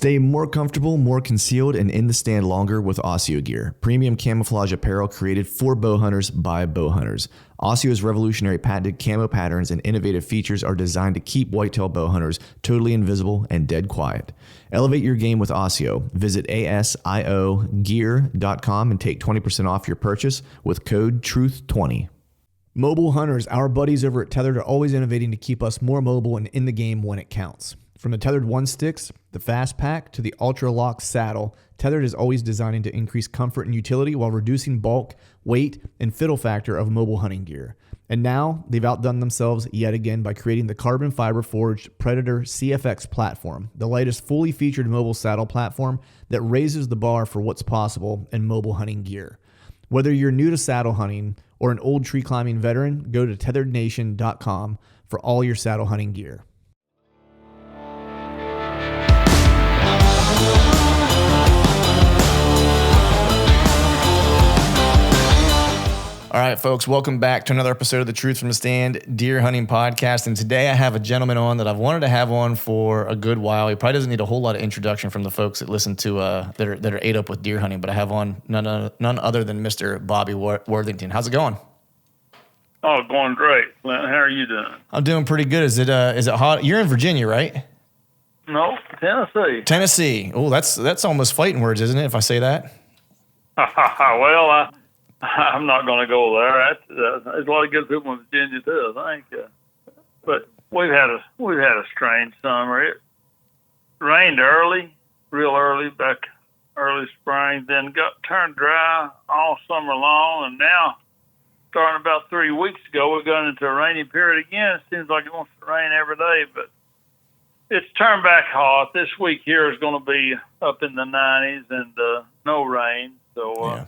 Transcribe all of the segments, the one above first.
Stay more comfortable, more concealed, and in the stand longer with Osseo gear. Premium camouflage apparel created for bow hunters by bow hunters. Osseo's revolutionary patented camo patterns and innovative features are designed to keep whitetail bow hunters totally invisible and dead quiet. Elevate your game with Osseo. Visit asiogear.com and take 20% off your purchase with code TRUTH20. Mobile hunters, our buddies over at Tethered are always innovating to keep us more mobile and in the game when it counts. From the Tethered One Sticks, the Fast Pack, to the Ultra Lock saddle, Tethered is always designing to increase comfort and utility while reducing bulk, weight, and fiddle factor of mobile hunting gear. And now, they've outdone themselves yet again by creating the carbon fiber forged Predator CFX platform, the latest fully featured mobile saddle platform that raises the bar for what's possible in mobile hunting gear. Whether you're new to saddle hunting or an old tree climbing veteran, go to tetherednation.com for all your saddle hunting gear. All right, folks, welcome back to another episode of the Truth from the Stand Deer Hunting Podcast. And today I have a gentleman on that I've wanted to have on for a good while. He probably doesn't need a whole lot of introduction from the folks that listen to that are ate up with deer hunting. But I have on none other than Mr. Bobby Worthington. How's it going? Oh, going great, Clint. How are you doing? I'm doing pretty good. Is it hot? You're in Virginia, right? No, Tennessee. Tennessee. Oh, that's almost fighting words, isn't it? If I say that. Well, I'm not going to go there. There's a lot of good people in Virginia too, I think. But we've had a strange summer. It rained real early, back early spring, then got turned dry all summer long, and now, starting about 3 weeks ago, we've gone into a rainy period again. It seems like it wants to rain every day, but it's turned back hot. This week here is going to be up in the 90s and no rain, so. Yeah.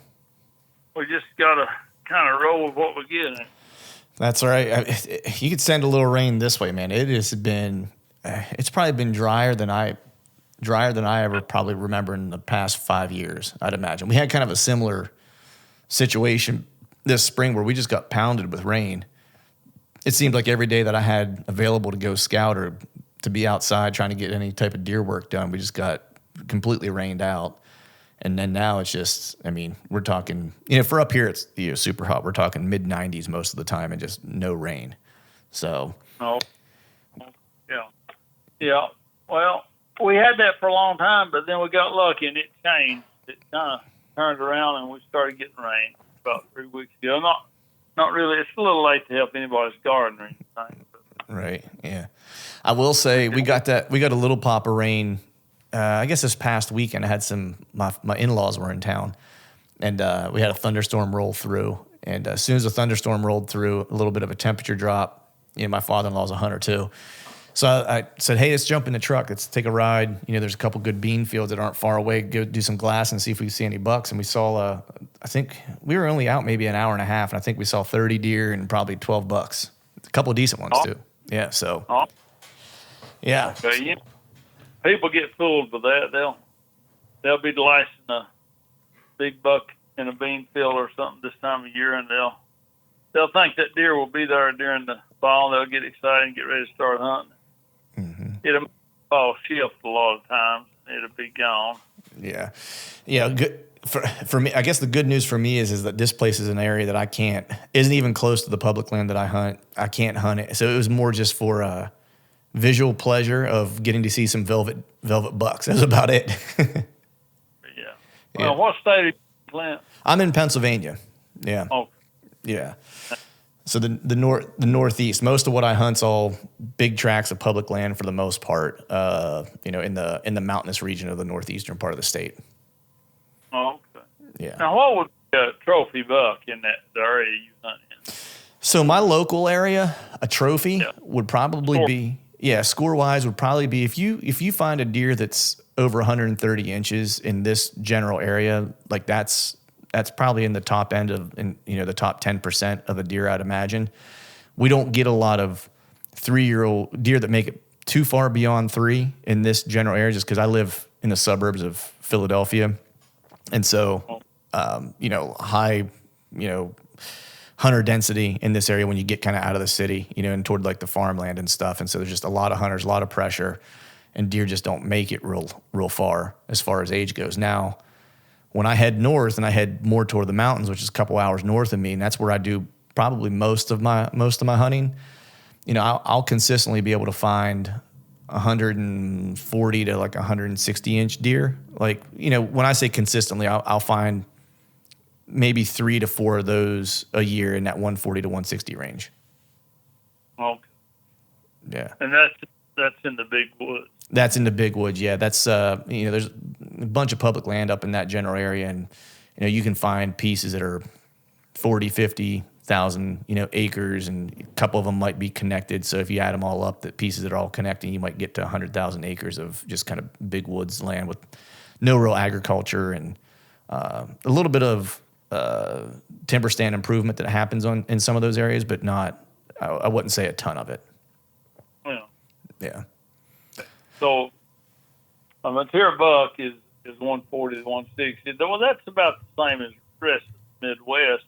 We just got to kind of roll with what we get. That's all right. You could send a little rain this way, man. It's probably been drier than I ever probably remember in the past 5 years, I'd imagine. We had kind of a similar situation this spring where we just got pounded with rain. It seemed like every day that I had available to go scout or to be outside trying to get any type of deer work done, we just got completely rained out. And then now it's just, we're talking, for up here it's super hot. We're talking mid-90s most of the time and just no rain. So. Oh, yeah. Well, we had that for a long time, but then we got lucky and it changed. It kind of turned around and we started getting rain about 3 weeks ago. Not really. It's a little late to help anybody's garden or anything. Right. Yeah. I will say we got a little pop of rain. I guess this past weekend I had my in-laws were in town, and we had a thunderstorm roll through. And as soon as the thunderstorm rolled through, a little bit of a temperature drop. My father-in-law's a hunter too, so I said, "Hey, let's jump in the truck. Let's take a ride. There's a couple good bean fields that aren't far away. Go do some glass and see if we see any bucks." And we saw, I think we were only out maybe an hour and a half, and I think we saw 30 deer and probably 12 bucks. A couple of decent ones too. Yeah. So. Yeah. Okay. Yeah. People get fooled with that. They'll be licensing a big buck in a bean field or something this time of year, and they'll think that deer will be there during the fall. They'll get excited and get ready to start hunting. Mm-hmm. It'll fall shift a lot of times. It'll be gone. Yeah. Good for me. I guess the good news for me is that this place is an area that isn't even close to the public land that I hunt. I can't hunt it, so it was more just for visual pleasure of getting to see some velvet bucks. That's about it. Yeah. Well, what state are you in? I'm in Pennsylvania. Yeah. Oh. Yeah. So the northeast. Most of what I hunt's all big tracts of public land for the most part. In the mountainous region of the northeastern part of the state. Oh, okay. Yeah. Now, what would be a trophy buck in the area you hunt in? So my local area, a trophy would probably be. Yeah, score-wise would probably be if you find a deer that's over 130 inches in this general area, like that's probably in the top end of the top 10% of a deer, I'd imagine. We don't get a lot of 3-year-old deer that make it too far beyond 3 in this general area, just because I live in the suburbs of Philadelphia, and so high hunter density in this area when you get kind of out of the city, and toward like the farmland and stuff. And so there's just a lot of hunters, a lot of pressure. and deer just don't make it real far as age goes. Now, when I head north and I head more toward the mountains, which is a couple hours north of me, and that's where I do probably most of my hunting, you know, I'll consistently be able to find 140 to like 160 inch deer. Like, you know, when I say consistently, I'll find maybe 3 to 4 of those a year in that 140 to 160 range. Okay. Yeah. And that's in the big woods. That's in the big woods. Yeah. That's, you know, there's a bunch of public land up in that general area. And, you know, you can find pieces that are 40, 50,000, you know, acres, and a couple of them might be connected. So if you add them all up, the pieces that are all connecting, you might get to 100,000 acres of just kind of big woods land with no real agriculture and a little bit of timber stand improvement that happens in some of those areas, but not, I wouldn't say a ton of it. Yeah. Yeah. So a mature buck is 140 to 160. Well, that's about the same as the rest of the Midwest.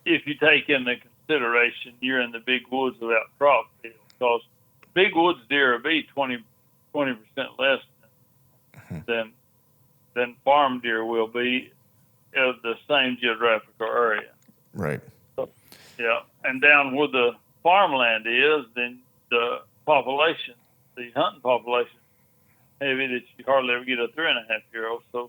If you take into consideration you're in the big woods without crop field, because big woods deer will be 20% less than farm deer will be of the same geographical area. Right. So, yeah, and down where the farmland is, then the population, the hunting population, heavy that you hardly ever get a 3.5-year-old. So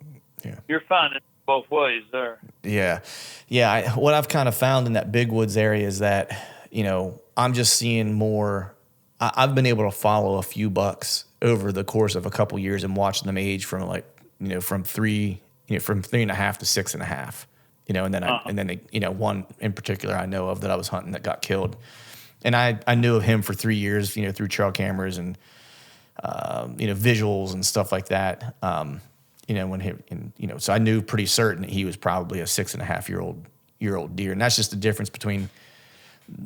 you're finding it both ways there. Yeah. Yeah. What I've kind of found in that big woods area is that, you know, I'm just seeing more. I've been able to follow a few bucks over the course of a couple years and watch them age from like, you know, from 3.5 to 6.5, you know, and then and then you know, one in particular I know of that I was hunting that got killed, and I knew of him for 3 years, you know, through trail cameras and you know, visuals and stuff like that. You know, you know, so I knew pretty certain that he was probably a 6.5-year-old deer, and that's just the difference between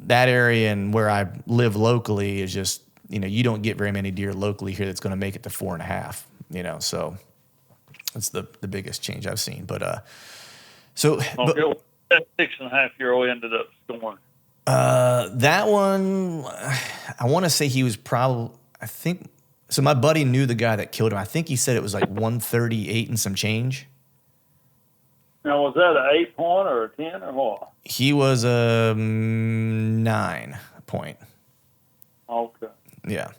that area and where I live locally. Is just, you know, you don't get very many deer locally here that's going to make it to 4.5. You know, so that's the biggest change I've seen. But so that 6.5-year-old ended up scoring. That one, I want to say he was probably, I think. So my buddy knew the guy that killed him. I think he said it was like 138 and some change. Now, was that an 8-point or a 10 or what? He was a 9 point. Okay. Yeah.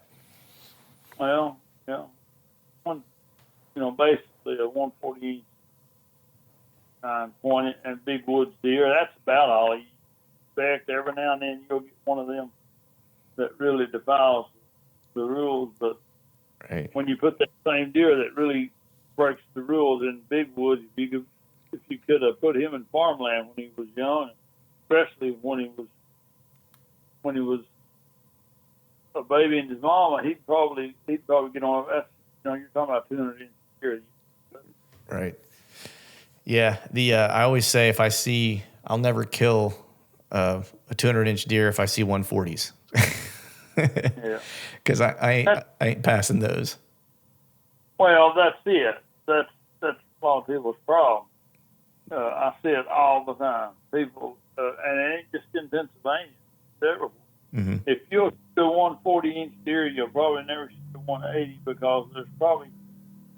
Well, yeah. Basically a 140 9-point and big woods deer. That's about all you expect. Every now and then you'll get one of them that really defies the rules, but when you put that same deer that really breaks the rules in big woods, if you could have put him in farmland when he was young, especially when he was a baby in his mama, he'd probably get on. That's, you know, you're talking about 200 inch deer. Right. Yeah. I always say I'll never kill a 200 inch deer if I see 140s. Yeah. Because I ain't passing those. Well, that's it. That's a lot of people's problem. I see it all the time. People, and it ain't just in Pennsylvania. It's everywhere. Mm-hmm. If you'll shoot a 140-inch deer, you'll probably never shoot a 180 because there's probably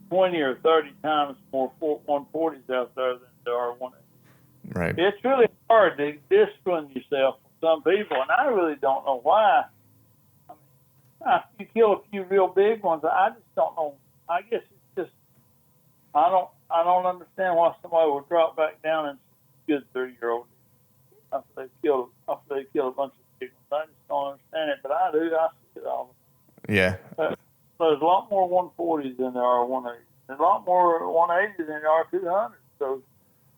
20 or 30 times more 140s out there than there are 180s. Right. It's really hard to discipline yourself from some people, and I really don't know why. You kill a few real big ones. I just don't know. I guess it's just I don't understand why somebody would drop back down and shoot a good 30-year-old after they kill a bunch of big ones. I just don't understand it, but I do. I see it all. Yeah. There's a lot more 140s than there are 180s. There's a lot more 180s than there are 200s. So,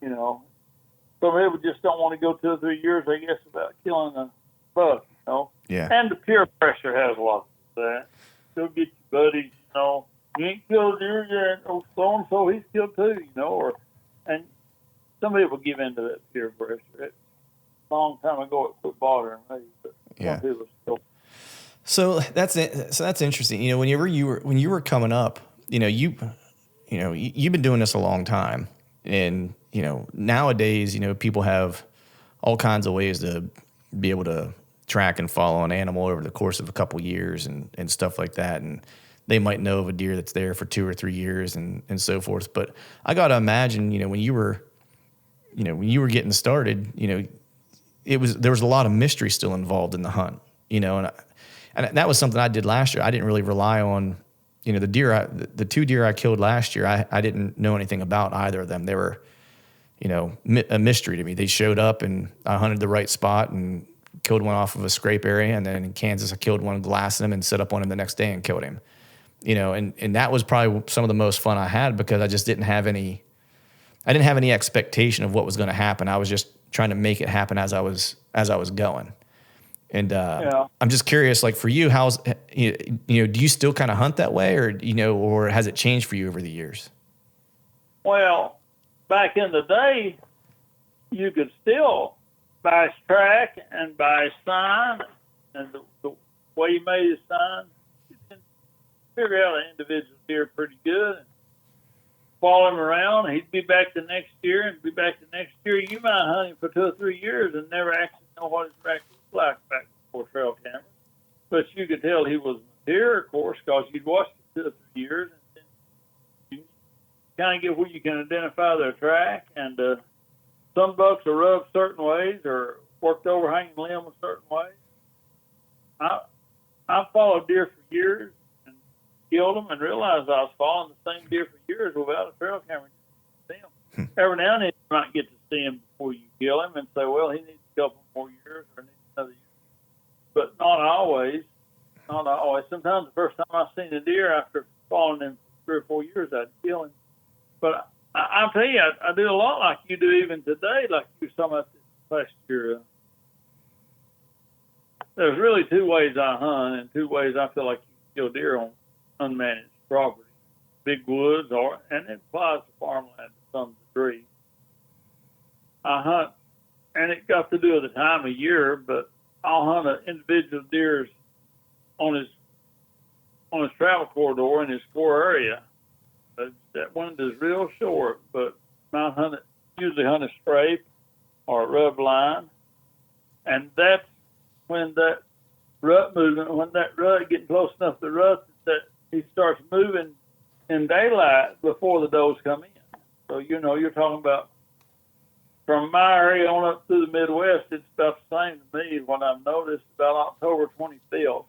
you know, some people just don't want to go 2 or 3 years, I guess, without killing a buck. You know. Yeah. And the peer pressure has a lot to do with that. Go get your buddies, you know. You ain't killed a deer yet, oh, so-and-so, he's killed too, you know. And some people give in to that peer pressure. A long time ago, it put bothering me, but some people still. So that's it. So that's interesting. You know, when you were coming up, you've been doing this a long time, and you know, nowadays, you know, people have all kinds of ways to be able to track and follow an animal over the course of a couple years and stuff like that. And they might know of a deer that's there for 2 or 3 years and so forth. But I got to imagine, when you were getting started, there was a lot of mystery still involved in the hunt, and that was something I did last year. I didn't really rely on, the 2 deer I killed last year. I didn't know anything about either of them. They were, a mystery to me. They showed up and I hunted the right spot and killed one off of a scrape area. And then in Kansas, I killed one, glassed him and set up on him the next day and killed him, and that was probably some of the most fun I had because I didn't have any expectation of what was going to happen. I was just trying to make it happen as I was going. And I'm just curious, like for you, do you still kind of hunt that way or has it changed for you over the years? Well, back in the day, you could still buy his track and buy his sign, and the way he made his sign, you can figure out an individual deer pretty good. And follow him around, he'd be back the next year and be back the next year. You might hunt him for 2 or 3 years and never actually know what his track was like back before trail cameras. But you could tell he was a deer, of course, because you'd watched him 2 or 3 years, and then you kind of get where you can identify their track. And some bucks are rubbed certain ways or worked overhanging limb a certain way. I followed deer for years and killed them and realized I was following the same deer for years without a trail camera to see them. Every now and then you might get to see him before you kill him and say, well, he needs a couple more years or needs another year. But not always. Not always. Sometimes the first time I seen a deer after following him for 3 or 4 years, I'd kill him. But I'll tell you, I do a lot like you do even today, like you saw about this last year. There's really 2 ways I hunt and 2 ways I feel like you can kill deer on unmanaged property. Big woods, and it applies to farmland to some degree. I hunt, and it got to do with the time of year, but I'll hunt an individual deer's on his travel corridor in his core area. That window is real short, but I usually hunt a scrape or a rub line, and that's when that rut movement, when that rut getting close enough to the rut that he starts moving in daylight before the does come in. So you're talking about from my area on up through the Midwest, it's about the same to me. What I've noticed about October 25th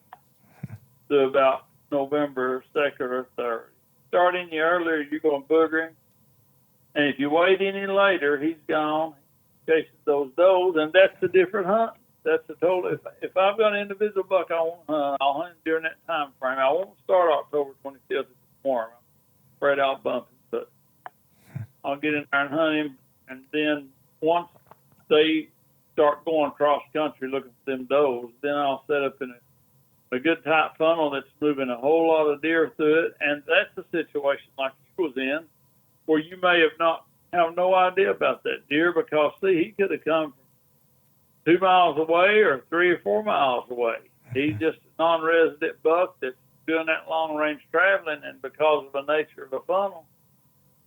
to about November 2nd or 3rd. Starting the earlier, you're going to booger him. And if you wait any later, he's gone, chasing those does, and that's a different hunt. That's a total. If I've got an individual buck I want to hunt, I'll hunt him during that time frame. I won't start October 25th if it's warm. I'm afraid I'll bump him, but I'll get in there and hunt him. And then once they start going across country looking for them does, then I'll set up in a good tight funnel that's moving a whole lot of deer through it. And that's a situation like you was in, where you may have no idea about that deer because, see, he could have come from 2 miles away or 3 or 4 miles away. He's just a non-resident buck that's doing that long-range traveling, and because of the nature of the funnel,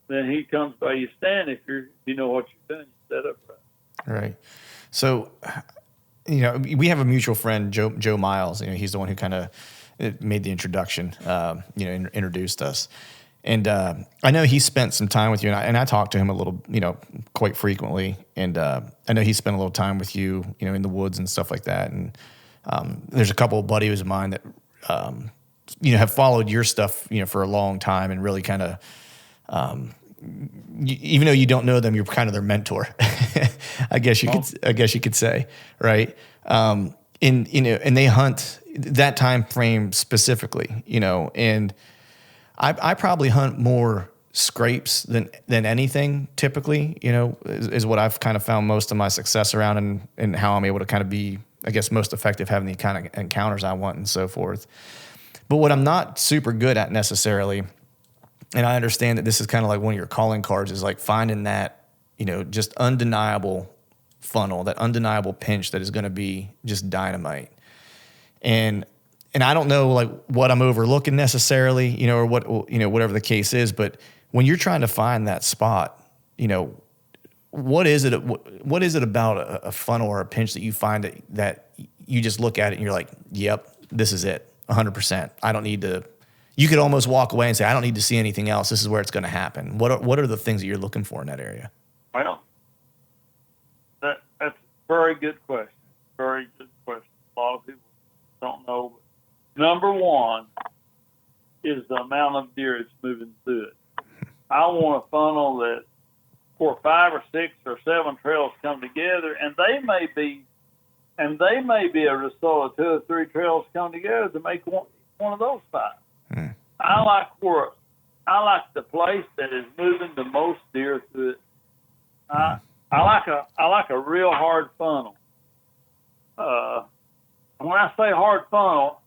then he comes by you stand if you know what you're doing, you set up right. Right. So, we have a mutual friend, Joe Miles. He's the one who kind of made the introduction, introduced us. And I know he spent some time with you, and I talked to him a little, quite frequently. And I know he spent a little time with you, in the woods and stuff like that. And there's a couple of buddies of mine that, have followed your stuff, for a long time and really kind of, even though you don't know them, you're kind of their mentor. I guess you could say, right? And they hunt that time frame specifically, and I probably hunt more scrapes than anything typically, is what I've kind of found most of my success around and how I'm able to kind of be, I guess, most effective having the kind of encounters I want and so forth. But what I'm not super good at necessarily, and I understand that this is kind of like one of your calling cards, is like finding that, just undeniable funnel, that undeniable pinch that is going to be just dynamite. And I don't know like what I'm overlooking necessarily, or what, whatever the case is, but when you're trying to find that spot, what is it about a funnel or a pinch that you find that you just look at it and you're like, yep, this is it 100%. I don't need to, you could almost walk away and say, I don't need to see anything else. This is where it's going to happen. What are the things that you're looking for in that area? Well, that's a very good question. Very good question. A lot of people don't know. But number one is the amount of deer that's moving through it. I want a funnel that 4, 5, or 6, or 7 trails come together, and they may be a result of 2 or 3 trails come together to make one of those 5. I like the place that is moving the most deer through it. I like a real hard funnel. When I say hard funnel,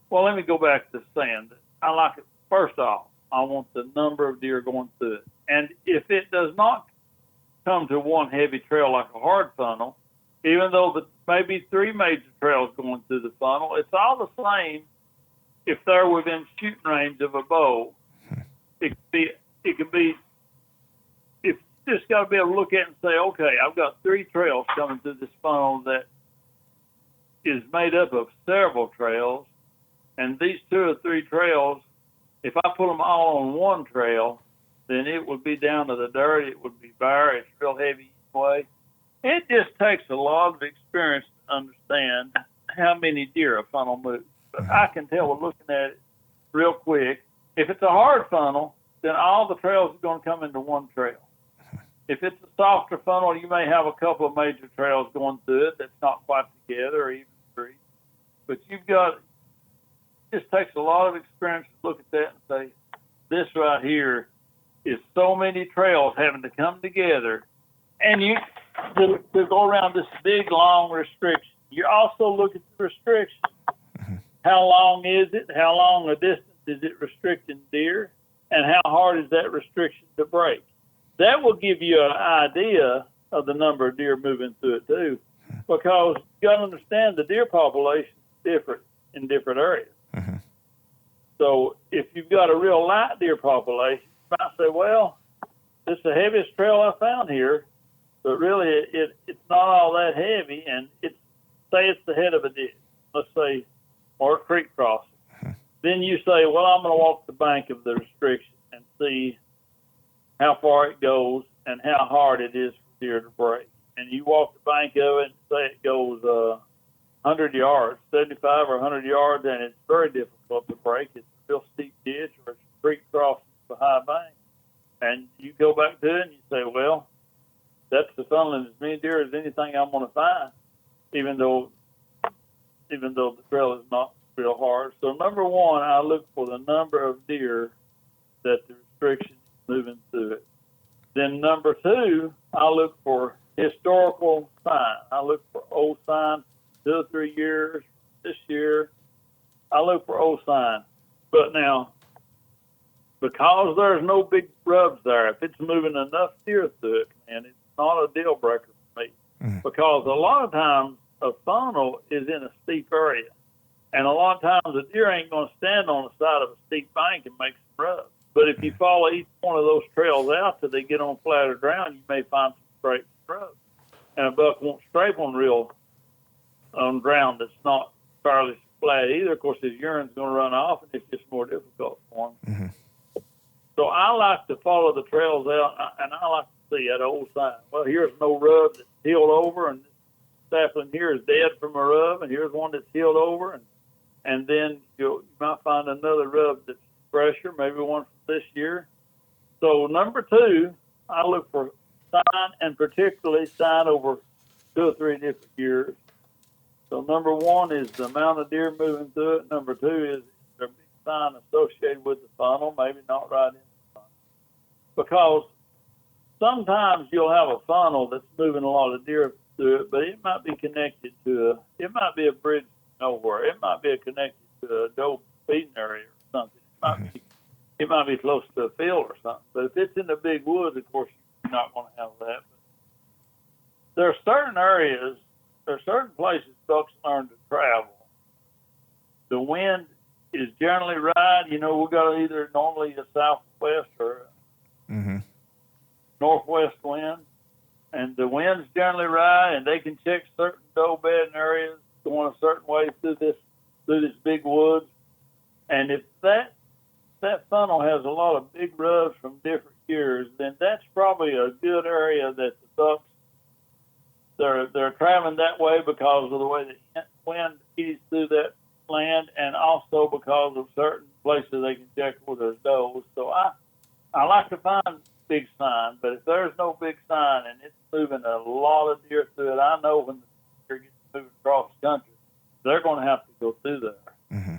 well, let me go back to saying that I like it. First off, I want the number of deer going through it. And if it does not come to one heavy trail like a hard funnel, even though maybe 3 major trails going through the funnel, it's all the same if they're within shooting range of a bow. It could be, if you just got to be able to look at it and say, okay, I've got 3 trails coming through this funnel that is made up of several trails, and these 2 or 3 trails, if I put them all on one trail, then it would be down to the dirt. It would be bare. It's real heavy anyway. It just takes a lot of experience to understand how many deer a funnel moves. But I can tell with looking at it real quick. If it's a hard funnel, then all the trails are going to come into one trail. If it's a softer funnel, you may have a couple of major trails going through it that's not quite together, or even 3. But it just takes a lot of experience to look at that and say, this right here is so many trails having to come together, and to go around this big, long restriction. You also look at the restriction. How long is it? How long a distance is it restricting deer? And how hard is that restriction to break? That will give you an idea of the number of deer moving through it too, because you got to understand the deer population is different in different areas. So if you've got a real light deer population, you might say, well, this is the heaviest trail I found here, but really it's not all that heavy, and say it's the head of a ditch, let's say, or a creek crossing. Then you say, well, I'm going to walk the bank of the restriction and see how far it goes and how hard it is for deer to break. And you walk the bank of it and say it goes 100 yards, 75 or 100 yards, and it's very difficult to break. It's a real steep ditch or it's a creek crossing with a high bank. And you go back to it and you say, well, that's the funnel and as many deer as anything I'm going to find, even though the trail is not real hard. So number one, I look for the number of deer that the restriction is moving through it. Then number 2, I look for historical sign. I look for old signs, 2 or 3 years, this year. I look for old sign. But now, because there's no big rubs there, if it's moving enough deer through it, and it's not a deal breaker for me, because a lot of times a funnel is in a steep area, and a lot of times the deer ain't going to stand on the side of a steep bank and make some rubs. But if you follow each one of those trails out till they get on flatter ground, you may find some straight rubs. And a buck won't scrape on ground that's not fairly flat either. Of course, his urine's going to run off, and it's just more difficult for him. So I like to follow the trails out, and I like to see that old sign. Well, here's no rub that's healed over, and this sapling here is dead from a rub, and here's one that's healed over, and then you might find another rub that's fresher, maybe one from this year. So number 2, I look for sign, and particularly sign over 2 or 3 different years. So number 1 is the amount of deer moving through it. Number 2 is there a big sign associated with the funnel, maybe not right in the funnel. Because sometimes you'll have a funnel that's moving a lot of deer through it, but it might be connected to it might be a bridge nowhere. It might be connected to a doe feeding area or something. It might be close to a field or something. But if it's in the big woods, of course, you're not going to have that. But there are certain areas, there are certain places folks learn to travel. The wind is generally right. You know, we've got either normally a southwest or a northwest wind. And the wind's generally right, and they can check certain doe bedding areas going a certain way through this big woods. And if that doves from different years, then that's probably a good area that the bucks they're traveling that way because of the way the wind eats through that land, and also because of certain places they can check where there's does. So I like to find big sign, but if there's no big sign and it's moving a lot of deer through it, I know when the deer gets moving across the country, they're going to have to go through there. Mm-hmm.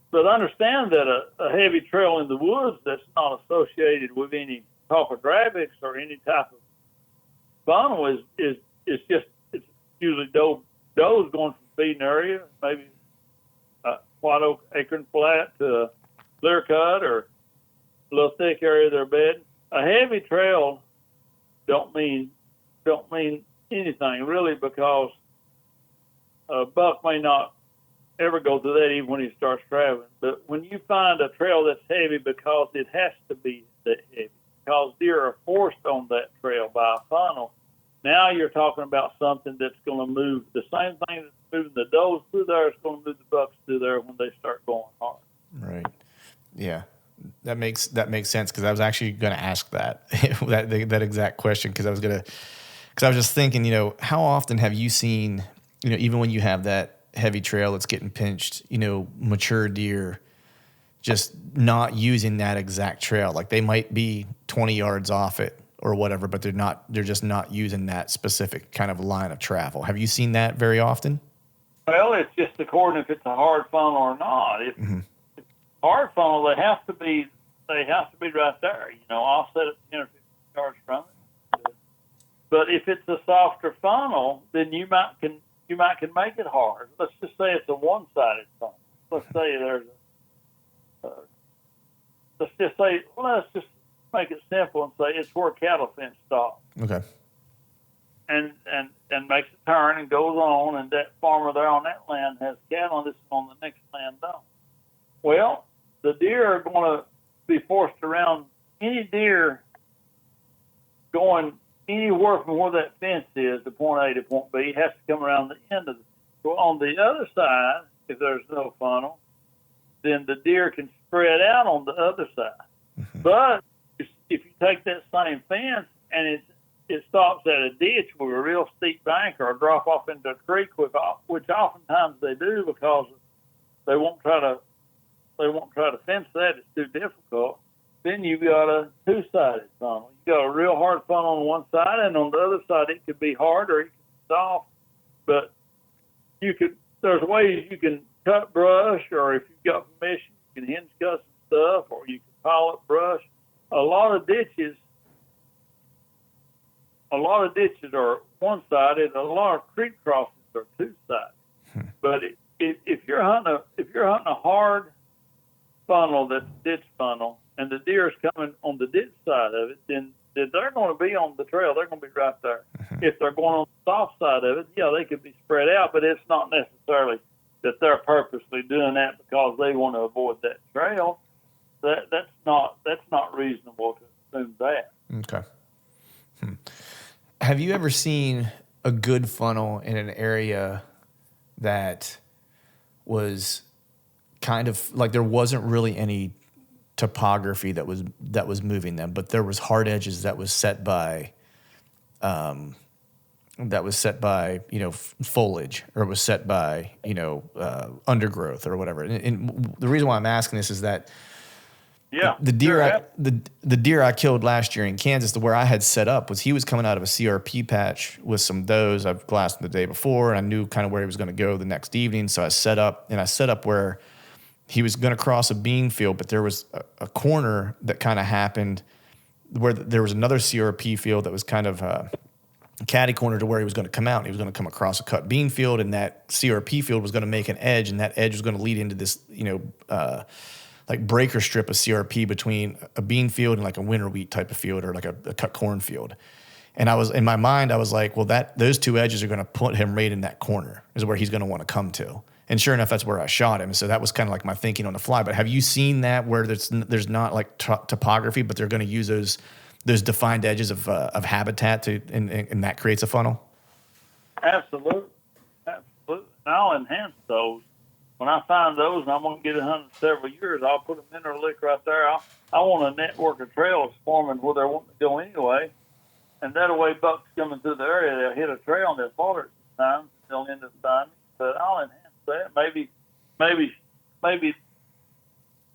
But understand that a heavy trail in the woods that's not associated with any topographics or any type of funnel is it's usually does going from feeding area, maybe white oak acorn flat to a clear cut or a little thick area they're bedding. A heavy trail don't mean anything really, because a buck may not ever go through that even when he starts traveling. But when you find a trail that's heavy, because it has to be that heavy, because deer are forced on that trail by a funnel, now you're talking about something that's going to move. The same thing that's moving the does through there is going to move the bucks through there when they start going hard. Right. Yeah. That makes sense, because I was actually going to ask that exact question, because I was just thinking, how often have you seen, even when you have that heavy trail that's getting pinched, mature deer just not using that exact trail? Like they might be 20 yards off it or whatever, but they're just not using that specific kind of line of travel. Have you seen that very often? Well, it's just according if it's a hard funnel or not. If Mm-hmm. it's a hard funnel, they have to be right there. I'll set it 10 or 15 yards from it. But if it's a softer funnel, then you might can make it hard. Let's just say it's a one-sided funnel. Let's say there's let's just make it simple and say it's where a cattle fence stops. Okay. And makes a turn and goes on, and that farmer there on that land has cattle, and this is on the next land down. Well, the deer are going to be forced around. Any deer going anywhere from where that fence is, to point A to point B, has to come around the end of it. So on the other side, if there's no funnel, then the deer can spread out on the other side. Mm-hmm. But if you take that same fence and it stops at a ditch with a real steep bank or a drop off into a creek, which oftentimes they do because they won't try to fence that. It's too difficult. Then you've got a two-sided funnel. You've got a real hard funnel on one side, and on the other side it could be hard or it could be soft. But there's ways you can cut brush, or if you've got permission, you can hinge cut some stuff, or you can pile up brush. A lot of ditches are one-sided. A lot of creek crossings are two-sided. But if you're hunting a hard funnel that's a ditch funnel, and the deer is coming on the ditch side of it, then they're going to be on the trail. They're going to be right there. Mm-hmm. If they're going on the soft side of it, yeah, they could be spread out, but it's not necessarily that they're purposely doing that because they want to avoid that trail. That's not reasonable to assume that. Okay. Have you ever seen a good funnel in an area that was kind of like there wasn't really any topography that was moving them, but there was hard edges that was set by foliage, or was set by undergrowth or whatever. And the reason why I'm asking this is that the deer I killed last year in Kansas, where I had set up, he was coming out of a CRP patch with some does. I've glassed him the day before, and I knew kind of where he was going to go the next evening. So I set up where he was going to cross a bean field, but there was a corner that kind of happened where there was another CRP field that was kind of a catty corner to where he was going to come out. And he was going to come across a cut bean field, and that CRP field was going to make an edge, and that edge was going to lead into this, like breaker strip of CRP between a bean field and like a winter wheat type of field, or like a cut corn field. And in my mind, I was like, well, those two edges are going to put him right in that corner, is where he's going to want to come to. And sure enough, that's where I shot him. So that was kind of like my thinking on the fly. But have you seen that where there's not like topography, but they're going to use those defined edges of habitat and that creates a funnel? Absolutely. And I'll enhance those. when I find those, and I'm going to get a hunt in several years, I'll put a mineral lick right there. I want a network of trails forming where they're wanting to go anyway. And that way, bucks coming through the area, they'll hit a trail and they'll follow it sometimes. They'll end up finding me. But I'll enhance that. Maybe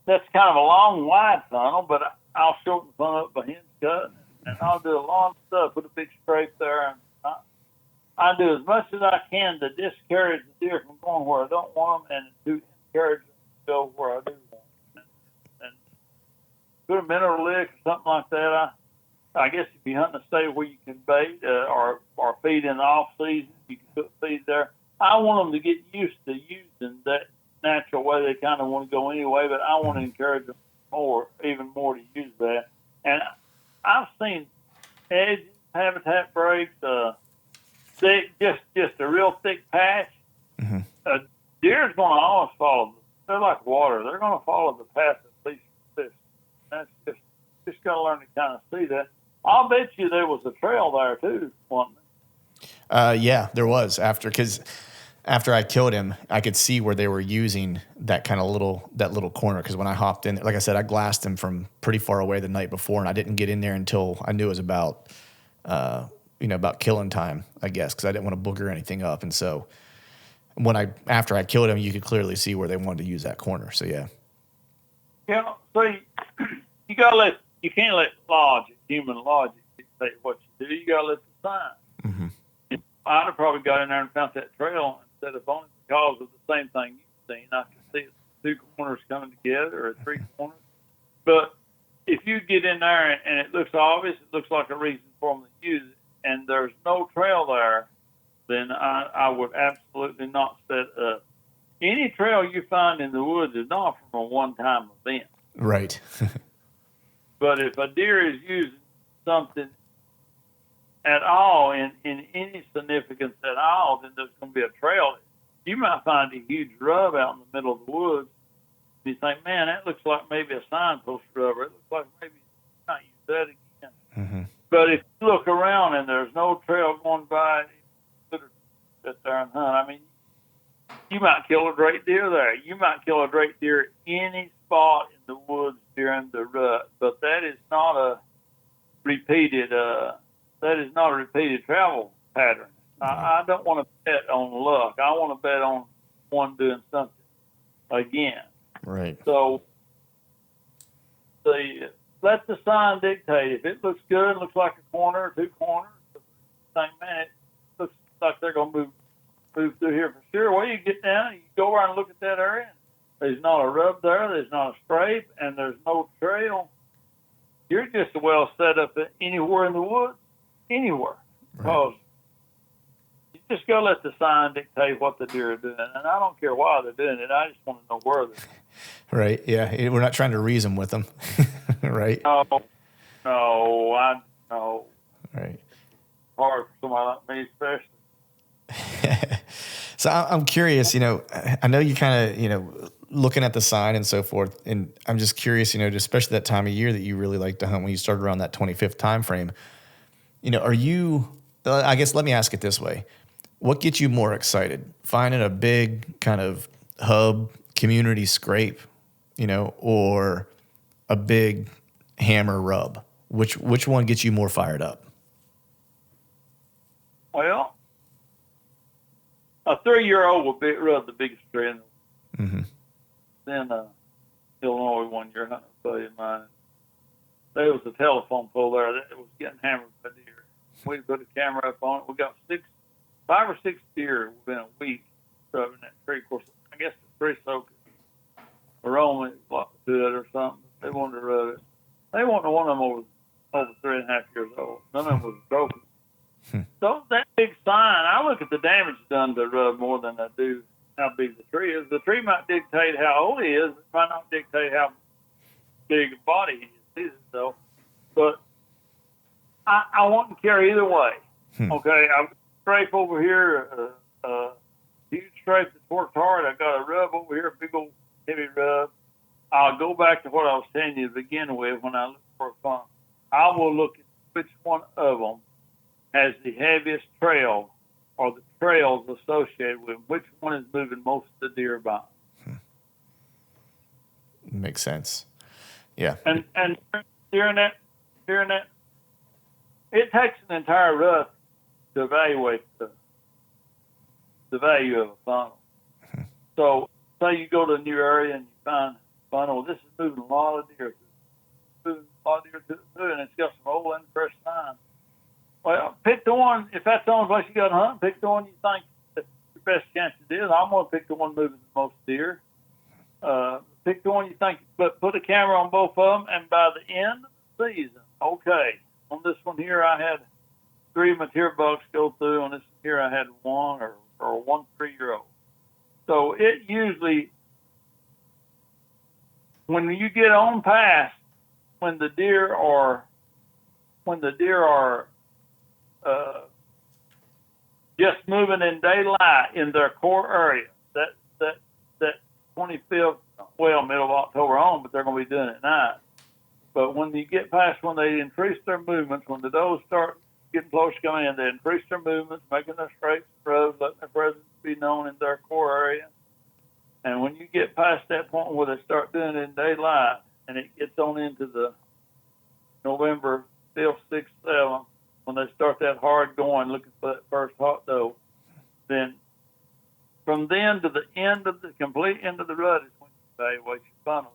that's kind of a long, wide funnel, but I'll shorten the funnel up by hinge cut, and I'll do a lot of stuff, put a big scrape there, and I do as much as I can to discourage the deer from going where I don't want them, and to encourage them to go where I do want them. And put a mineral lick or something like that. I guess if you hunt in a state where you can bait or feed in the off season, you can put feed there. I want them to get used to using that natural way they kind of want to go anyway, but I want to encourage them even more to use that. And I've seen edges, habitat breaks, thick, just a real thick patch. Mm-hmm. A deer's going to always follow. They're like water. They're going to follow the path that leads to fish. That's just got to learn to kind of see that. I'll bet you there was a trail there too, wasn't there? Yeah, there was because after I killed him, I could see where they were using that little corner. Because when I hopped in, like I said, I glassed him from pretty far away the night before, and I didn't get in there until I knew it was about killing time, I guess, because I didn't want to booger anything up. And so after I killed him, you could clearly see where they wanted to use that corner. So yeah. Yeah. See, you can't let human logic dictate what you do. You got to let the sign. Mm-hmm. I'd have probably got in there and found that trail instead of only because of the same thing you've seen. I can see two corners coming together or three corners. But if you get in there and it looks obvious, it looks like a reason for them to use it, and there's no trail there, then I would absolutely not set up. Any trail you find in the woods is not from a one-time event. Right. But if a deer is using something at all in any significance at all, then there's going to be a trail. You might find a huge rub out in the middle of the woods. You think, man, that looks like maybe a signpost rubber. It looks like maybe you might use that again. Mm-hmm. But if you look around and there's no trail going by, sit there and hunt. I mean, you might kill a great deer there. You might kill a great deer at any spot in the woods during the rut. But that is not a repeated travel pattern. I don't want to bet on luck. I want to bet on one doing something again. Right. So let the sign dictate. If it looks good, looks like a corner or two corners, think, man, it looks like they're going to move through here for sure. Well, you get down, you go around and look at that area. There's not a rub there. There's not a scrape, and there's no trail. You're just as well set up anywhere in the woods, anywhere. Because you just got to let the sign dictate what the deer are doing. And I don't care why they're doing it. I just want to know where they're doing it. Right, yeah. We're not trying to reason with them, right? No, I know. Right. Hard for somebody like me, especially. So I'm curious, I know you kind of, looking at the sign and so forth, and I'm just curious, especially that time of year that you really like to hunt when you start around that 25th time frame. Are you, I guess, let me ask it this way. What gets you more excited? Finding a big kind of hub community scrape, or a big hammer rub? Which one gets you more fired up? Well, a 3-year-old will rub the biggest tree in the Mm-hmm. Then Illinois one year hunting a buddy of mine. There was a telephone pole there that was getting hammered by deer. We put a camera up on it. We got 5 or 6 deer within a week rubbing that tree. Of course, I guess the tree soaked aroma blocked to it or something. They wanted to rub it. They wanted one of them over 3.5 years old. None of them was broken. So that big sign, I look at the damage done to rub more than I do how big the tree is. The tree might dictate how old he is. It might not dictate how big a body he is. So, but I want to carry either way. Okay, I've got a scrape over here, a huge scrape that's worked hard. I've got a rub over here, a big old heavy rub. I'll go back to what I was telling you to begin with when I look for a funnel. I will look at which one of them has the heaviest trail or the trails associated with which one is moving most of the deer by. Makes sense. Yeah. And during that, it takes an entire rut to evaluate the value of a funnel. So, say you go to a new area and you find a funnel. This is moving a lot of deer through it, and it's got some old and fresh signs. Well, pick the one. If that's the only place you got to hunt, pick the one you think that your best chances is. I'm going to pick the one moving the most deer. Pick the one you think, but put a camera on both of them, and by the end of the season, okay, on this one here I had 3 mature bucks go through. On this one here I had 1 or 1 3-year-old. So it usually, when you get on past, when the deer are just moving in daylight in their core area, that 25th, well, middle of October on, but they're going to be doing it at night. But when you get past when they increase their movements, when the does start getting close to coming in, they increase their movements, making their straights and rows, letting their presence be known in their core area. And when you get past that point where they start doing it in daylight, and it gets on into the November 5th, 6th, 7th, when they start that hard going, looking for that first hot doe, then from then to the end of the complete end of the rut is when you evaluate your funnel.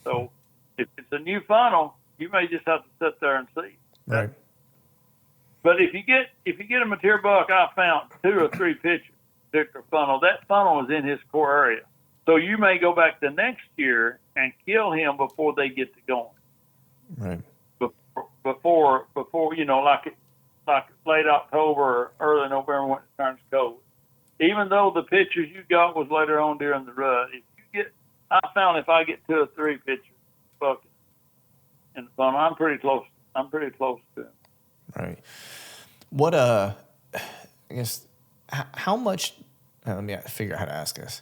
So if it's a new funnel, you may just have to sit there and see. Right. But if you get a mature buck, I found 2 or 3 pictures, particular funnel. That funnel is in his core area. So you may go back the next year and kill him before they get to going. Right. Before like late October or early November when it turns cold. Even though the pictures you got was later on during the rut, I found if I get 2 or 3 pictures bucking in the funnel, I'm pretty close to him. Right. What I guess how much? Let me figure out how to ask this.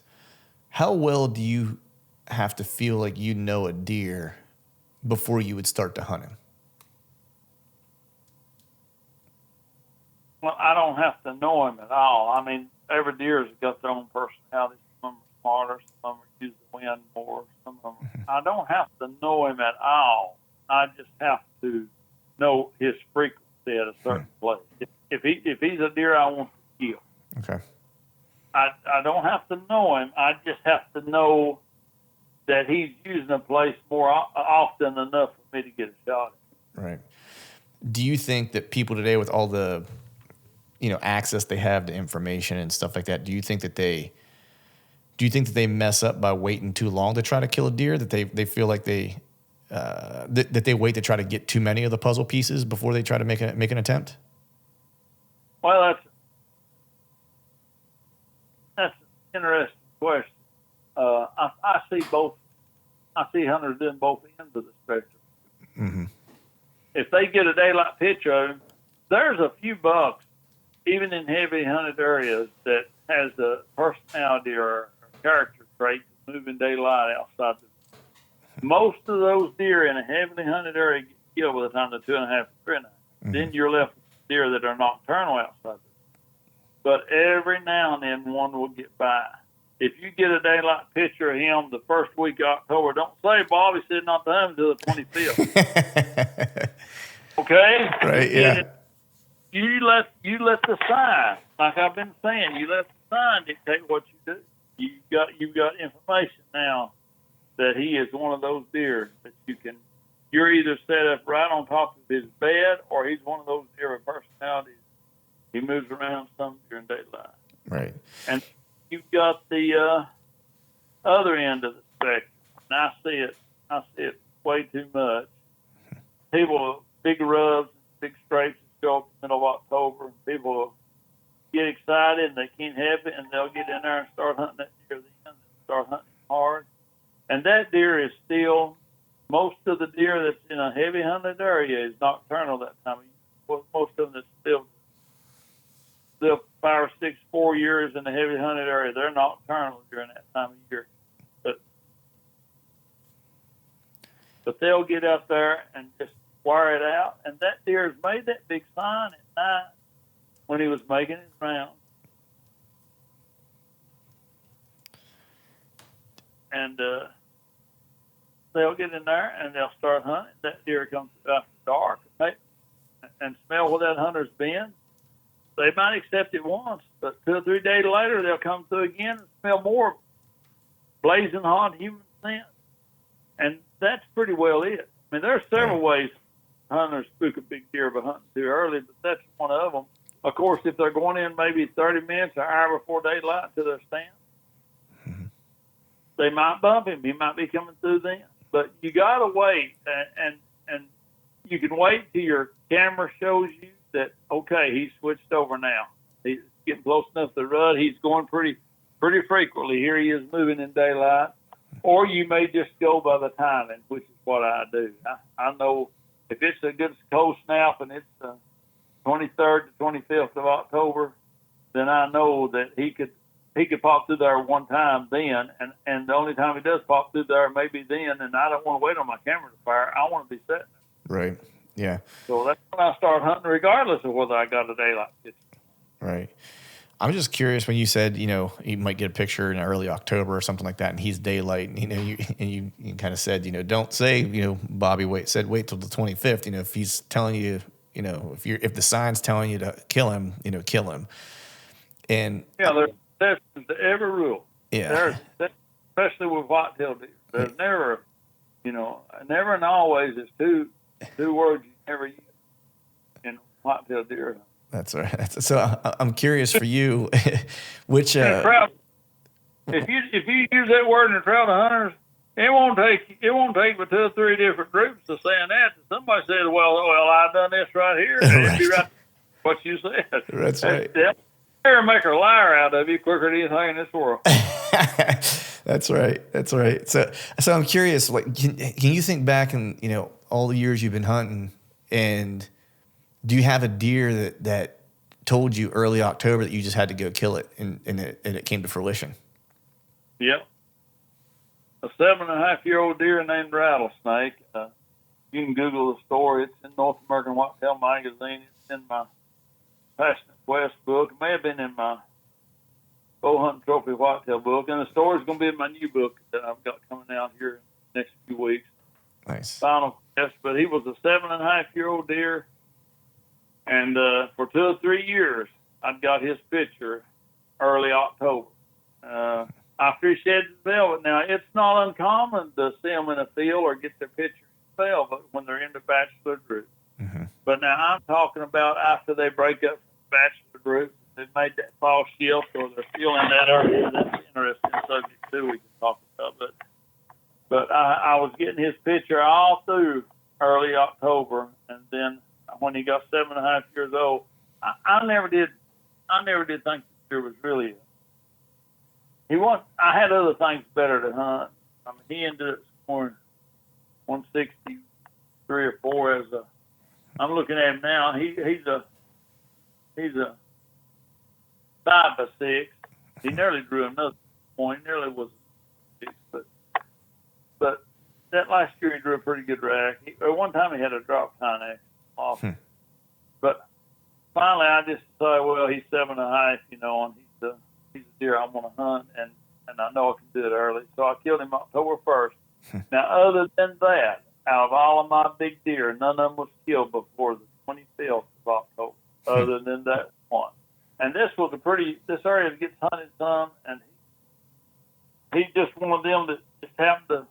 How well do you have to feel like you know a deer before you would start to hunt him? Well, I don't have to know him at all. I mean, every deer has got their own personality. Some are smarter, some are use the wind more. Some of them. I don't have to know him at all. I just have to know his frequency at a certain place. If he's a deer I want to kill, okay. I don't have to know him. I just have to know that he's using a place more often enough for me to get a shot at him. Right. Do you think that people today, with all the access they have to information and stuff like that, do you think that they mess up by waiting too long to try to kill a deer? That they feel like that they wait to try to get too many of the puzzle pieces before they try to make an attempt? Well, that's an interesting question. I see both. I see hunters doing both ends of the spectrum. Mm-hmm. If they get a daylight picture of him, there's a few bucks, even in heavy hunted areas, that has a personality or character trait to move in daylight outside. Most of those deer in a heavily hunted area get killed by the time they're 2.5 to 3 nights. Mm-hmm. Then you're left with deer that are nocturnal outside. But every now and then one will get by. If you get a daylight picture of him the first week of October, don't say Bobby said not to hunt until the 25th. Okay? Right, yeah. You let the sign, like I've been saying, you let the sign dictate what you do. You've got information now that he is one of those deer that you're either set up right on top of his bed, or he's one of those deer with personalities. He moves around some during daylight. Right. And you've got the other end of the spectrum. And I see it way too much. People, big rubs, big straights show up in the middle of October, and people get excited and they can't help it, and they'll get in there and start hunting that deer then, and start hunting hard. And that deer is still, most of the deer that's in a heavy hunted area is nocturnal that time of year. Most of them that's still 5 or 6, 4 years in the heavy hunted area, they're nocturnal during that time of year. But they'll get out there and just wire it out. And that deer has made that big sign at night when he was making his rounds. And they'll get in there and they'll start hunting. That deer comes after dark and smell where that hunter's been. They might accept it once, but 2 or 3 days later, they'll come through again and smell more blazing hot human scent. And that's pretty well it. I mean, there are several ways hunters spook a big deer by hunting too early, but that's one of them. Of course, if they're going in maybe 30 minutes or an hour before daylight to their stand, they might bump him. He might be coming through then. But you got to wait, and you can wait till your camera shows you that, okay, he's switched over now. He's getting close enough to the rut. He's going pretty frequently. Here he is moving in daylight. Or you may just go by the timing, which is what I do. I know if it's a good cold snap and it's the 23rd to 25th of October, then I know that he could pop through there one time then, and the only time he does pop through there maybe then, and I don't want to wait on my camera to fire. I want to be setting it. Right. Yeah. So that's when I start hunting, regardless of whether I got a daylight picture. Right. I'm just curious when you said, you might get a picture in early October or something like that, and he's daylight, and you kind of said, don't say, Bobby wait till the 25th. If he's telling you, if the sign's telling you to kill him, kill him. And yeah, there's exceptions to every rule. Yeah. Especially with whitetail deer. There's never, never and always is two words you never use in whitetail deer. That's right. So I'm curious for you, which if you use that word in a crowd of hunters, it won't take but 2 or 3 different groups to saying that. Somebody says, well, I done this right here. Right. You're right. What you said. That's right. They'll make a liar out of you quicker than anything in this world. That's right. So I'm curious. Like, can you think back and all the years you've been hunting, and do you have a deer that told you early October that you just had to go kill it, and it came to fruition? Yep. A 7.5-year-old deer named Rattlesnake. You can Google the story. It's in North American Whitetail Magazine. It's in my Passionate Quest book. It may have been in my Bow Hunting Trophy Whitetail book. And the story's going to be in my new book that I've got coming out here in the next few weeks. Nice. Final Quest. But he was a 7.5-year-old deer. And for 2 or 3 years, I've got his picture early October. After he sheds his velvet. Now, it's not uncommon to see them in a field or get their picture in velvet when they're in the bachelor group. Mm-hmm. But now I'm talking about after they break up from the bachelor group, they've made that false shift, or they're still in that area. That's an interesting subject, too, we can talk about. But I was getting his picture all through early October, and then when he got 7.5 years old, I never did think the deer was really I had other things better to hunt. I mean, he ended up scoring 163 or 4 as a. I'm looking at him now. He's a 5x6. He nearly drew another point. He nearly was a 6, but that last year he drew a pretty good rack. One time he had a drop tine off. But finally I just decided, well, he's 7.5, and he's a deer I want to hunt, and I know I can do it early. So I killed him October 1st. Now, other than that, out of all of my big deer, none of them was killed before the 25th of October, other than that one. And this area gets hunted some, and he's just one of them that just happened to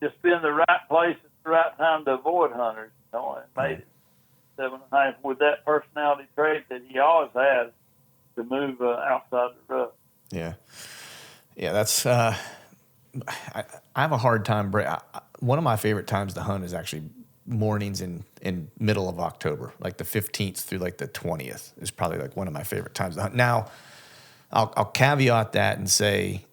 just be in the right place at the right time to avoid hunters, and made it 7.5 with that personality trait that he always has to move outside the rut. Yeah, that's. I have a hard time. One of my favorite times to hunt is actually mornings in middle of October, like the 15th through like the 20th is probably like one of my favorite times to hunt. Now, I'll caveat that and say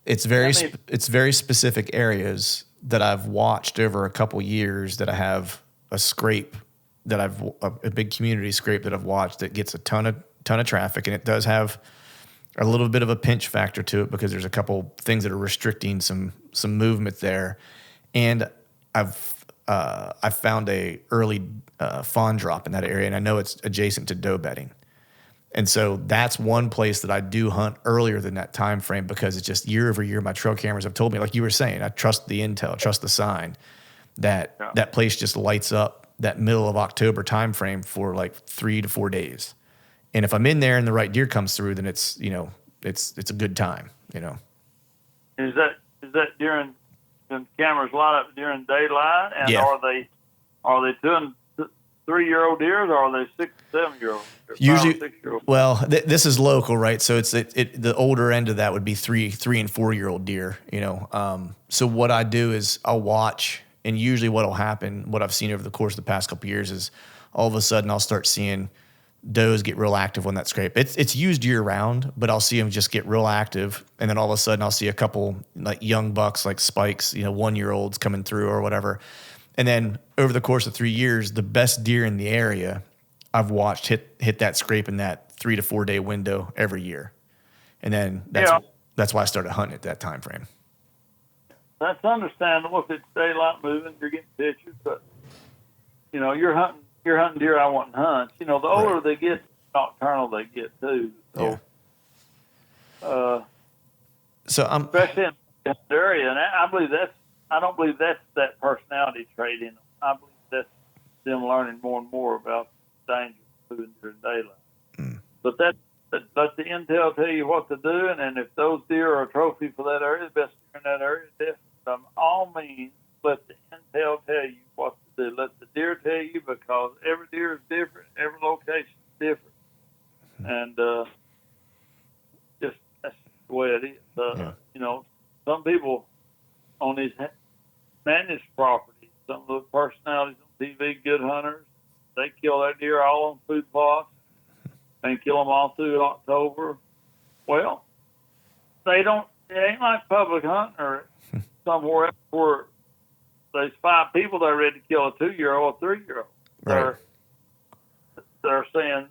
it's very specific areas that I've watched over a couple years that I have a scrape that a big community scrape that I've watched that gets a ton of traffic, and it does have a little bit of a pinch factor to it because there's a couple things that are restricting some movement there. And I found a early fawn drop in that area, and I know it's adjacent to doe bedding. And so that's one place that I do hunt earlier than that time frame, because it's just year over year, my trail cameras have told me, like you were saying, I trust the intel, trust the sign, that that place just lights up that middle of October time frame for like 3 to 4 days. And if I'm in there and the right deer comes through, then it's, it's a good time, Is that during the cameras light up during daylight, and Yeah. are they 2 and 3-year-old deers, or are they 6 and 7-year-old? Usually, 6-year-old? well, this is local, right? So it's the older end of that would be 3 and 4-year-old deer, So what I do is I'll watch, and usually what'll happen, what I've seen over the course of the past couple of years, is all of a sudden I'll start seeing does get real active on that scrape. It's used year round, but I'll see them just get real active, and then all of a sudden I'll see a couple like young bucks, like spikes, 1-year-olds coming through or whatever. And then over the course of 3 years, the best deer in the area I've watched hit that scrape in that 3 to 4 day window every year. And then that's why I started hunting at that time frame. That's understandable. If it's daylight moving, you're getting pictures, but you're hunting deer I want to hunt. The older they get, nocturnal they get too. So, so I'm especially in this area, and I don't believe that's that personality trait in them. I believe that's them learning more and more about the danger of moving during daylight. But let the intel tell you what to do, and if those deer are a trophy for that area, the best deer in that area, definitely, by all means, let the intel tell you what to do. Let the deer tell you, because every deer is different, every location is different, and just that's the way it is. Some people on these managed properties, some of the personalities on TV, good hunters, they kill their deer all on food plots and kill them all through October. Well, it ain't like public hunting or somewhere else where there's 5 people that are ready to kill a 2-year-old or 3-year-old. Right. They're saying,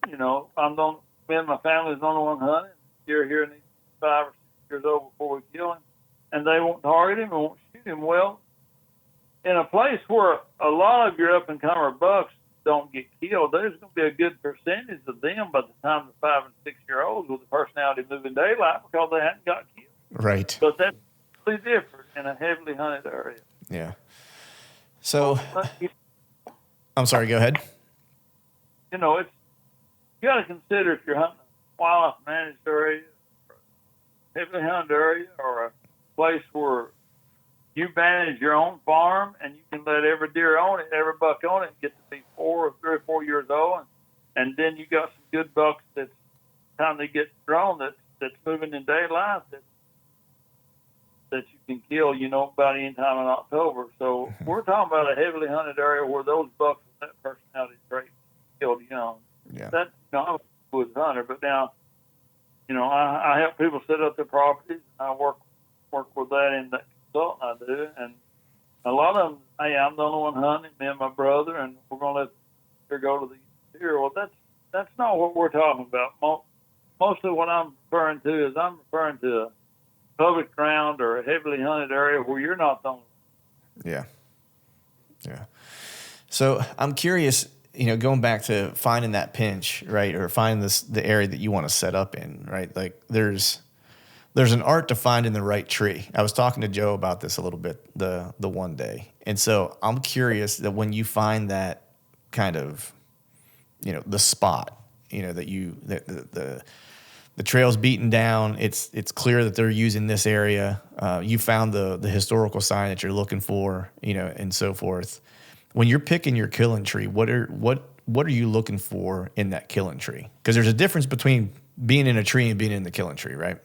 me and my family's the only one hunting. Deer here needs 5 or 6 years old before we kill him, and they won't target him and won't shoot him. Well, in a place where a lot of your up-and-comer bucks don't get killed, there's going to be a good percentage of them by the time the 5 and 6-year-olds with the personality moving daylight, because they hadn't got killed. Right. But that's really different in a heavily hunted area. Yeah. So, I'm sorry, go ahead. You got to consider if you're hunting a wildlife managed area, or a heavily hunted area, or a place where you manage your own farm and you can let every deer on it, every buck on it, get to be 4 or 3 or 4 years old, and then you got some good bucks that's time they get grown that's moving in daylight that you can kill, about any time in October. So we're talking about a heavily hunted area where those bucks with that personality trait killed young. Yeah. That I'm a woods hunter, but now, I help people set up their properties. I work with that in that consultant I do, and a lot of them, hey, I'm the only one hunting, me and my brother, and we're going to let her go to the deer. Well, that's not what we're talking about. Mostly what I'm referring to is a public ground or a heavily hunted area where you're not the only one. Yeah. Yeah. So I'm curious, going back to finding that pinch, right, or finding the area that you want to set up in, right? Like there's an art to finding the right tree. I was talking to Joe about this a little bit the one day, and so I'm curious that when you find that kind of, the spot, that the trail's beaten down, it's clear that they're using this area. You found the historical sign that you're looking for, and so forth. When you're picking your killing tree, what are you looking for in that killing tree? Because there's a difference between being in a tree and being in the killing tree, right?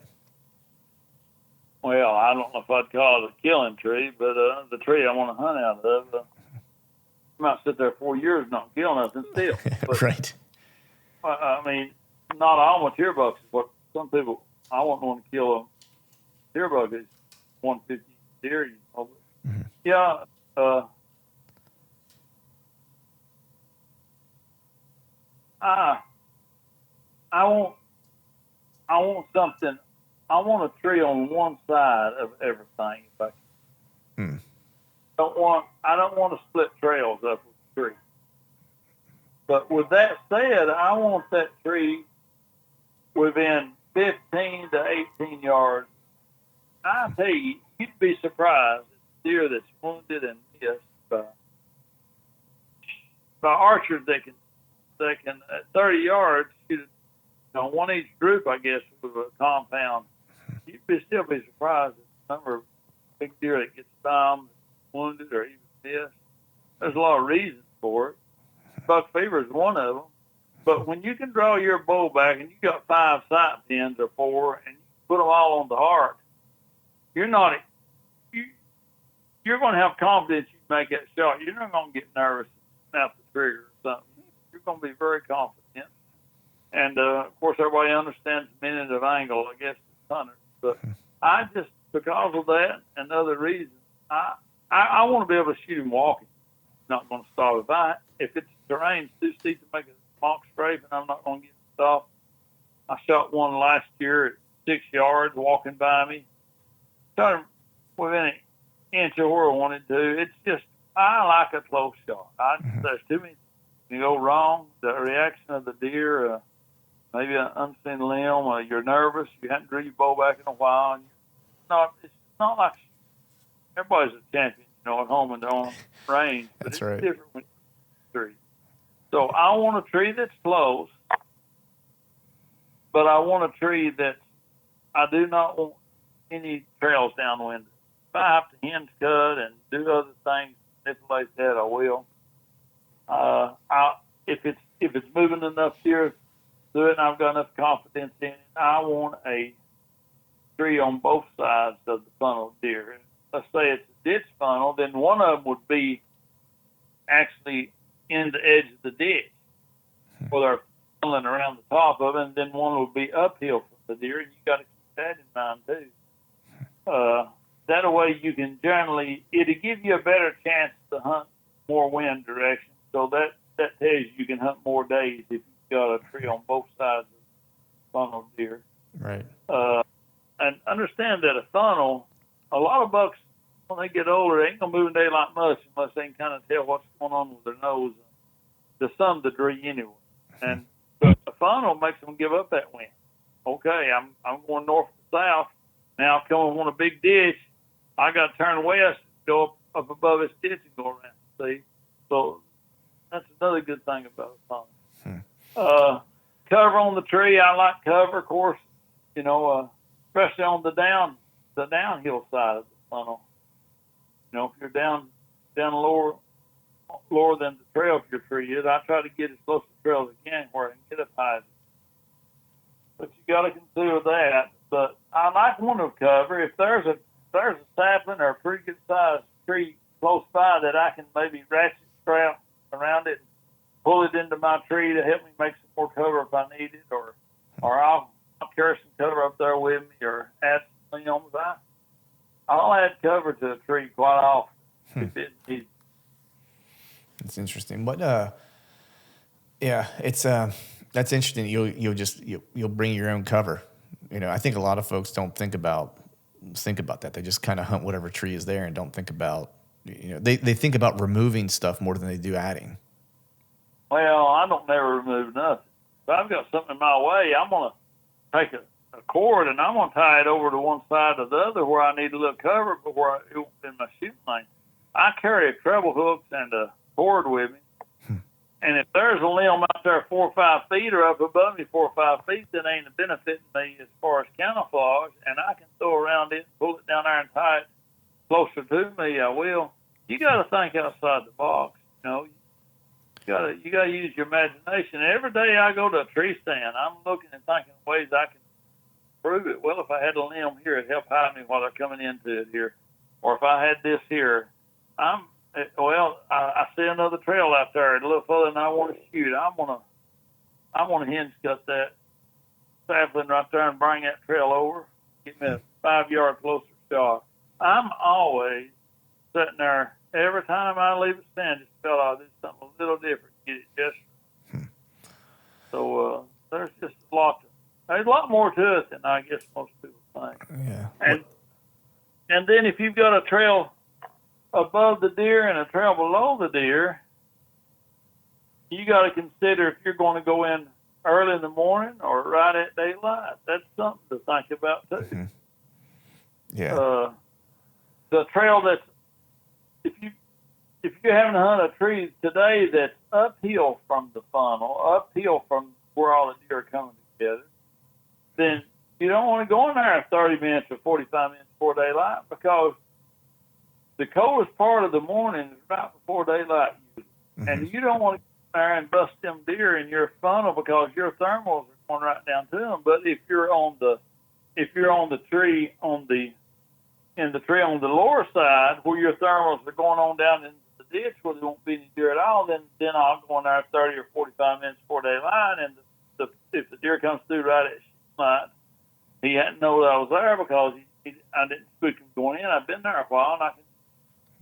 Well, I don't know if I'd call it a killing tree, but the tree I want to hunt out of, I might sit there 4 years and not kill nothing still. But, right. I mean, not all mature bucks is what some people, I wouldn't want to kill a deer buck is 150 deer, Mm-hmm. Yeah, I want something. I want a tree on one side of everything. If I can. I don't want to split trails up with a tree. But with that said, I want that tree within 15 to 18 yards. I tell you, you'd be surprised at the deer that's wounded and missed by archers that can at 30 yards shoot one each group, I guess, with a compound. You'd still be surprised at the number of big deer that gets down, wounded, or even missed. There's a lot of reasons for it. Buck fever is one of them. But when you can draw your bow back and you got 5 sight pins or 4, and you put them all on the heart, you're going to have confidence you can make that shot. You're not going to get nervous and snap the trigger or something. You're going to be very confident. And, of course, everybody understands the minute of angle, I guess, as hunters. But I just, because of that and other reasons, I want to be able to shoot him walking. Not going to stop if it's terrain's too steep to make a mock strafe, and I'm not going to get stopped. I shot one last year at 6 yards walking by me. Shot him within an inch of where I wanted to. It's just, I like a close shot. There's too many things go wrong. The reaction of the deer, maybe an unseen limb, you're nervous, you haven't drew your bow back in a while, and it's not like everybody's a champion, at home in their own range. But That's it's right. different when you're tree. So I want a tree that's close, but I want a tree that I do not want any trails downwind. If I have to hinge cut and do other things, manipulate that, I will. If it's moving enough deer through it and I've got enough confidence in it, I want a tree on both sides of the funnel deer. Let's say it's a ditch funnel, then one of them would be actually in the edge of the ditch, where they're funneling around the top of it, and then one would be uphill from the deer, and you got to keep that in mind too. That way you can it'll give you a better chance to hunt more wind direction. So that tells you can hunt more days if you've got a tree on both sides of the funnel deer. Right. And understand that a funnel, a lot of bucks, when they get older, they ain't going to move in daylight much unless they can kind of tell what's going on with their nose to some degree anyway. And but a funnel makes them give up that wind. Okay, I'm going north to south. Now I'm coming on a big ditch. I got to turn west, go up above this ditch and go around. See? So that's another good thing about a funnel. Cover on the tree. I like cover, of course, especially on the downhill side of the funnel. If you're down lower than the trail of your tree is, I try to get as close to the trail as I can where I can get up high. But you got to consider that. But I like one of cover. If there's a sapling or a pretty good sized tree close by that I can maybe ratchet strap around it and pull it into my tree to help me make some more cover if I need it, or I'll carry some cover up there with me, or add some limbs. I'll add cover to a tree quite often if it needs. That's interesting. What? It's that's interesting. You'll bring your own cover. I think a lot of folks don't think about that. They just kind of hunt whatever tree is there and don't think about. They think about removing stuff more than they do adding. Well, I don't never remove nothing. If I've got something in my way, I'm gonna take a cord and I'm gonna tie it over to one side or the other where I need a little cover, but where it won't be in my shooting lane. I carry a treble hooks and a cord with me, and if there's a limb out there 4 or 5 feet or up above me 4 or 5 feet that ain't benefiting me as far as camouflage, and I can throw around it, pull it down there and tie it closer to me, I will. You got to think outside the box. You got to use your imagination. Every day I go to a tree stand, I'm looking and thinking of ways I can improve it. Well, if I had a limb here, it'd help hide me while they're coming into it here. Or if I had this here, I see another trail out there a little further than I want to shoot. I want to hinge cut that sapling right there and bring that trail over, get me a 5-yard closer shot. I'm always sitting there every time I leave a stand, just felt I'll do something a little different, get it just. So there's just there's a lot more to it than I guess most people think. Yeah. And then if you've got a trail above the deer and a trail below the deer, you got to consider if you're going to go in early in the morning or right at daylight. That's something to think about too. Mm-hmm. Yeah. The trail that's if you're having to hunt a tree today that's uphill from the funnel, uphill from where all the deer are coming together, then you don't want to go in there 30 minutes or 45 minutes before daylight, because the coldest part of the morning is right before daylight usually. Mm-hmm. And you don't want to go in there and bust them deer in your funnel because your thermals are going right down to them. But if you're on the tree in the tree on the lower side where your thermals are going on down into the ditch where there won't be any deer at all, then I'll go in there 30 or 45 minutes before daylight, and if the deer comes through right at night, he hadn't known that I was there because I didn't spook him going in. I've been there a while, and I can.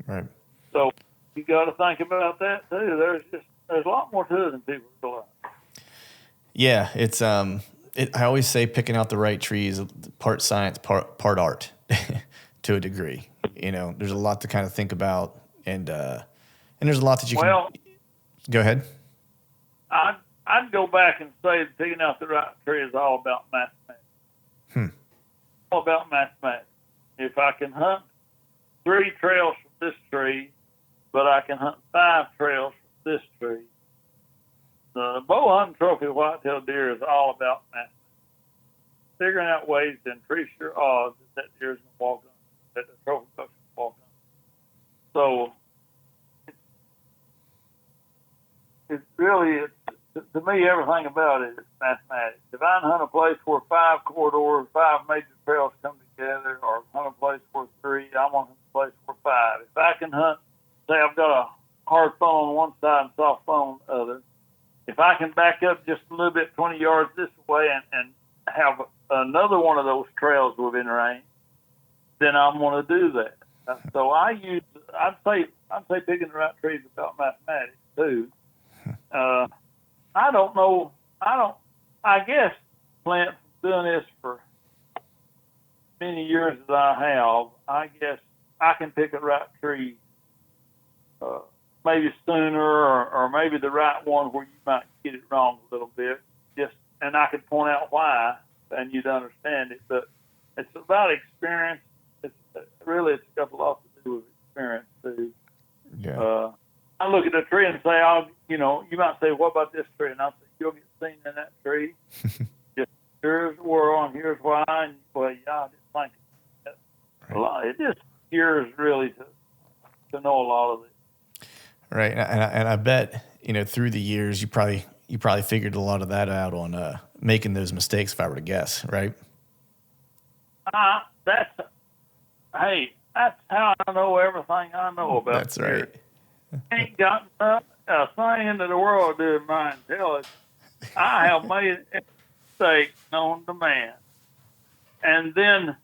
Right. So you got to think about that too. There's a lot more to it than people realize. Yeah, it's I always say picking out the right trees, part science, part art, to a degree. You know, there's a lot to kind of think about, and there's a lot that you can. Go ahead. I'd go back and say picking out the right tree is all about mathematics. All about mathematics. If I can hunt 3 trails from this tree, but I can hunt 5 trails from this tree, the bow hunting trophy whitetail deer is all about mathematics. Figuring out ways to increase your odds that deer is going to walk on, that the trophy buck's going to walk on. So it's really, to me, everything about it is mathematics. If I hunt a place where 5 corridors, 5 major trails come together, or hunt a place where 3, I want to hunt a place where 5. If I can hunt, say I've got a hard phone on one side and soft phone on the other, if I can back up just a little bit, 20 yards this way, and have another one of those trails within range, then I'm going to do that. So I'd say picking the right trees is about mathematics too. I don't know. I guess, Clint, from doing this for many years as I have, I guess I can pick the right tree maybe sooner, or maybe the right one where you might get it wrong a little bit. And I could point out why, and you'd understand it. But it's about experience. It's got a lot to do with experience too. Yeah. I look at a tree and say, you might say, what about this tree? And I'll say, you'll get seen in that tree. Just here's the world, and here's why. And well, yeah, I didn't think it. Right. It just years really to know a lot of it. Right, and I bet through the years you probably figured a lot of that out on making those mistakes. If I were to guess, right? That's how I know everything I know about. That's right. Ain't got a thing in the world to do with my intelligence. I have made a mistake known to man, and then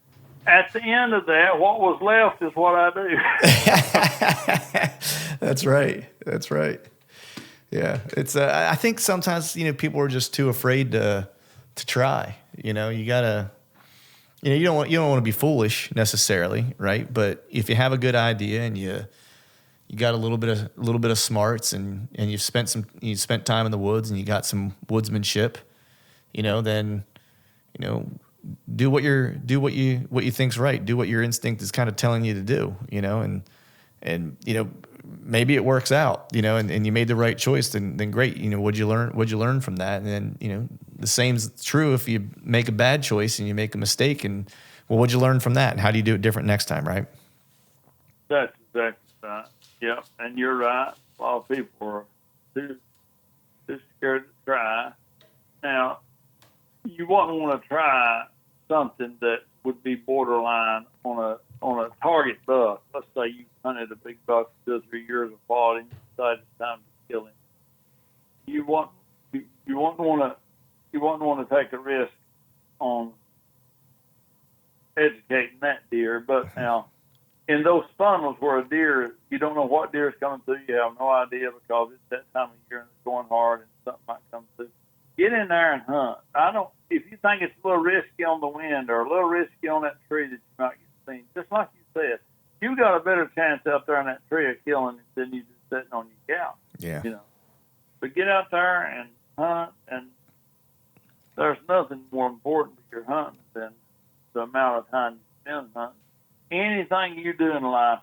at the end of that, what was left is what I do. That's right. Yeah, it's. I think sometimes people are just too afraid to try. You gotta. You don't want to be foolish necessarily, right? But if you have a good idea and you got a little bit of smarts and you spent time in the woods and you got some woodsmanship, then do what you think's right. Do what your instinct is kind of telling you to do, and maybe it works out, and you made the right choice, then great. What'd you learn from that? And then, the same's true if you make a bad choice and you make a mistake, and well, what'd you learn from that? And how do you do it different next time? Right. That's exactly right. Yeah. And you're right. A lot of people are too scared to try. Now, you wouldn't want to try something that would be borderline on a target buck. Let's say you hunted a big buck for 2 or 3 years of fought and you decided it's time to kill him. You wouldn't want to take a risk on educating that deer. But now, in those funnels where a deer, you don't know what deer is coming through, you have no idea because it's that time of year and it's going hard and something might come through. Get in there and hunt. If you think it's a little risky on the wind or a little risky on that tree that you might get seen, just like you said, you got a better chance out there in that tree of killing it than you just sitting on your couch. Yeah. But get out there and hunt and there's nothing more important to your hunting than the amount of time you spend hunting. Anything you do in life,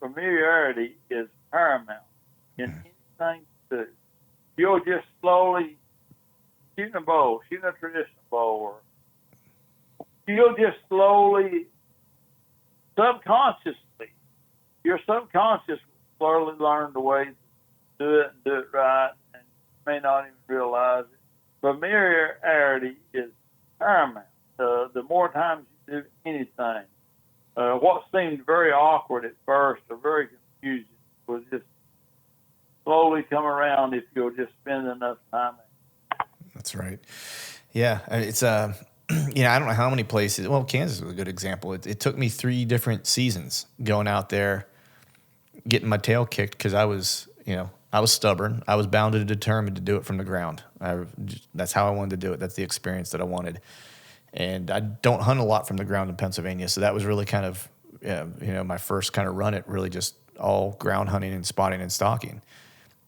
familiarity is paramount in anything you do. You'll just slowly shooting a bow, shooting a traditional bow, or you'll just slowly, subconsciously, your subconscious will slowly learn the way to do it and do it right, and you may not even realize it. Familiarity is paramount. The more times you do anything, what seemed very awkward at first or very confusing will just slowly come around if you'll just spend enough time. That's right. Yeah, it's I don't know how many places. Well, Kansas was a good example. It took me 3 different seasons going out there, getting my tail kicked because I was stubborn. I was bound and determined to do it from the ground. That's how I wanted to do it. That's the experience that I wanted. And I don't hunt a lot from the ground in Pennsylvania, so that was really kind of my first kind of run at really just all ground hunting and spotting and stalking.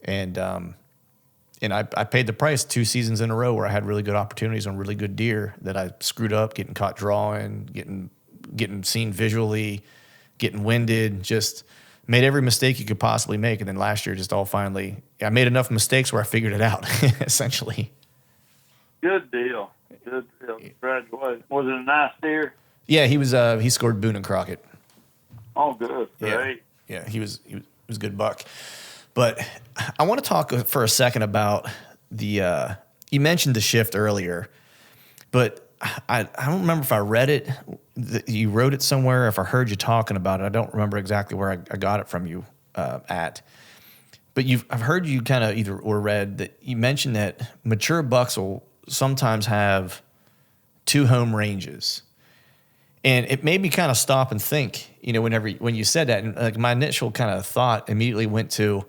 And I paid the price 2 seasons in a row where I had really good opportunities on really good deer that I screwed up, getting caught drawing, getting seen visually, getting winded, just made every mistake you could possibly make. And then last year, just I made enough mistakes where I figured it out, essentially. Good deal. Good deal. Congratulations. Was it a nice deer? Yeah, he scored Boone and Crockett. Oh, good. Great. Yeah, he was a good buck. But I want to talk for a second about you mentioned the shift earlier, but I don't remember if I read it, you wrote it somewhere, if I heard you talking about it. I don't remember exactly where I got it from you at. But I've heard you kind of either or read that you mentioned that mature bucks will sometimes have 2 home ranges. And it made me kind of stop and think, when you said that, and like my initial kind of thought immediately went to,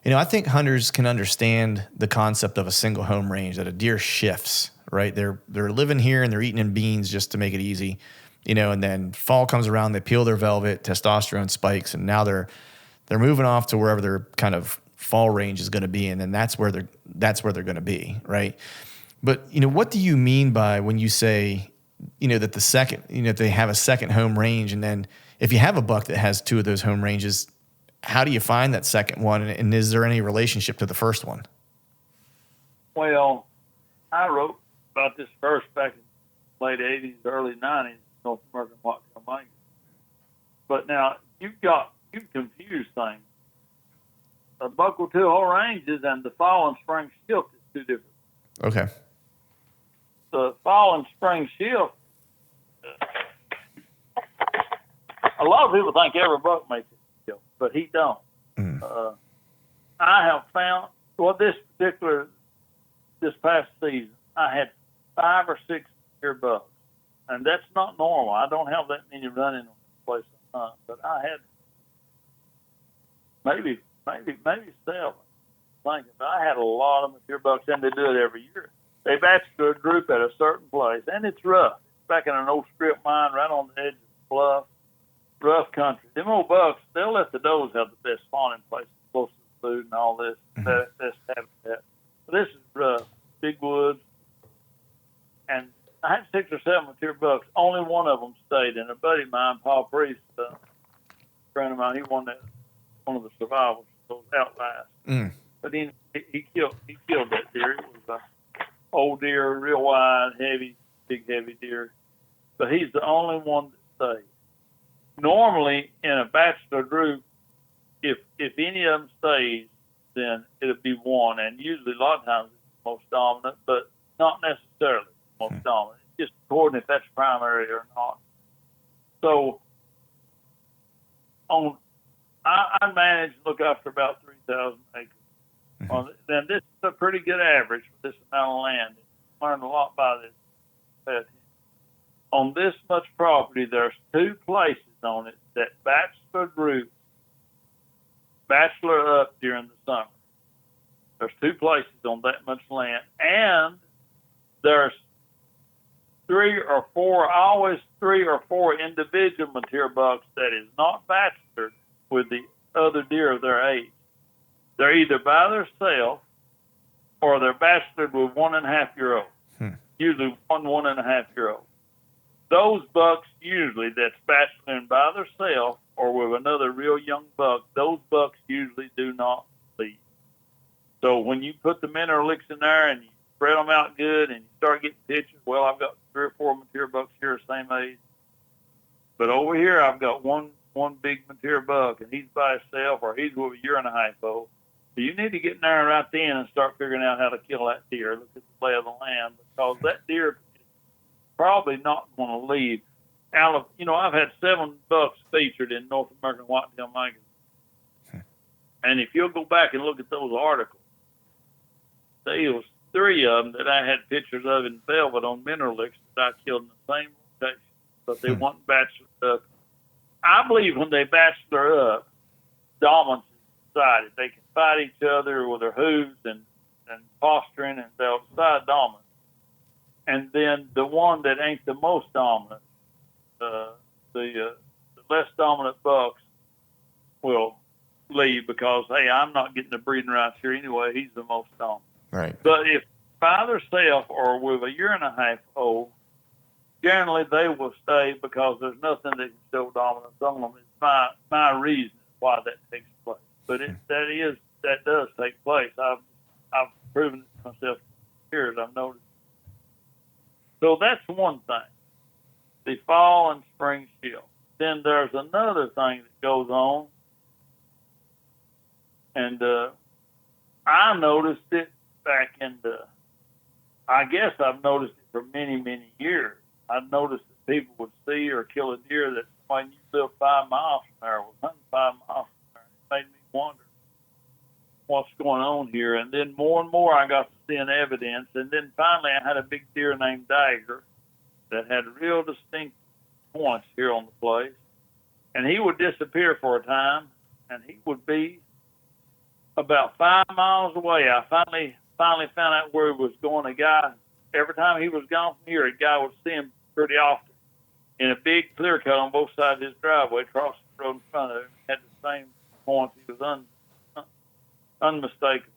I think hunters can understand the concept of a single home range, that a deer shifts, right? They're living here and they're eating in beans just to make it easy, and then fall comes around, they peel their velvet, testosterone spikes, and now they're moving off to wherever their kind of fall range is going to be, and then that's where they're going to be, right? But what do you mean by when you say, that the second, they have a second home range, and then if you have a buck that has 2 of those home ranges, how do you find that second one, and is there any relationship to the first one? Well, I wrote about this first back in the late 80s, early 90s, North American whitetail language. But now you've confused things. A buck with 2 whole ranges and the fall and spring shift is 2 different. Okay. The fall and spring shift, a lot of people think every buck makes it shift, but he don't. I have found, this past season, I had 5 or 6 mature bucks, and that's not normal. I don't have that many running on this place I hunt, but I had maybe 7. But I had a lot of mature bucks, and they do it every year. They batch to a group at a certain place, and it's rough. It's back in an old strip mine right on the edge of the bluff, rough country. Them old bucks, they'll let the does have the best spawning places, close to the food and all this, best habitat. But this is rough, big woods, and I had 6 or 7 mature bucks. Only one of them stayed, and a buddy of mine, Paul Priest, a friend of mine, he won one of the survivals, those outlast. But he killed that deer. It was a old deer, real wide, heavy, big, heavy deer. But he's the only one that stayed. Normally, in a bachelor group, if any of them stays, then it'll be one. And usually, a lot of times, it's the most dominant, but not necessarily the most dominant. It's just according if that's primary or not. So, I manage to look after about 3,000 acres. Then this is a pretty good average for this amount of land. I learned a lot by this. On this much property, there's 2 places on it that bachelor groups bachelor up during the summer. There's 2 places on that much land, and there's 3 or 4, always 3 or 4 individual mature bucks that is not bachelored with the other deer of their age. They're either by themselves or they're bachelored with 1.5-year-olds. usually 1.5-year-old. Those bucks usually that's bacheloring by themselves or with another real young buck, those bucks usually do not leave. So when you put the mineral licks in there and you spread them out good and you start getting pictures, well, I've got 3 or 4 mature bucks here the same age. But over here, I've got one big mature buck, and he's by himself or he's with a 1.5-year-old. So you need to get in there right then and start figuring out how to kill that deer. Look at the lay of the land, because that deer is probably not going to leave. I've had 7 bucks featured in North American Whitetail magazine. And if you'll go back and look at those articles, there was 3 of them that I had pictures of in velvet on mineral licks that I killed in the same location, but they weren't bachelored up. I believe when they bachelor up, dominance is decided. They can fight each other with their hooves and posturing, and they'll decide dominance. And then the one that ain't the most dominant, the less dominant bucks will leave because, hey, I'm not getting the breeding rights here anyway. He's the most dominant. Right. But if by themselves or with a 1.5-year-old, generally they will stay because there's nothing that can show dominance on them. It's my reason why that takes place. But that does take place. I've proven it to myself for years. I've noticed. So that's one thing. The fall and spring chill. Then there's another thing that goes on, and I noticed it back in I guess I've noticed it for many, many years. I've noticed that people would see or kill a deer that somebody you live 5 miles from there was hunting 5 miles from there. It made me wonder what's going on here. And then more and more I got to seeing evidence. And then finally I had a big deer named Dagger that had real distinct points here on the place. And he would disappear for a time, and he would be about 5 miles away. I finally found out where he was going. A guy, every time he was gone from here, a guy would see him pretty often in a big clear cut on both sides of his driveway, across the road in front of him. He had the same points. He was unmistakable.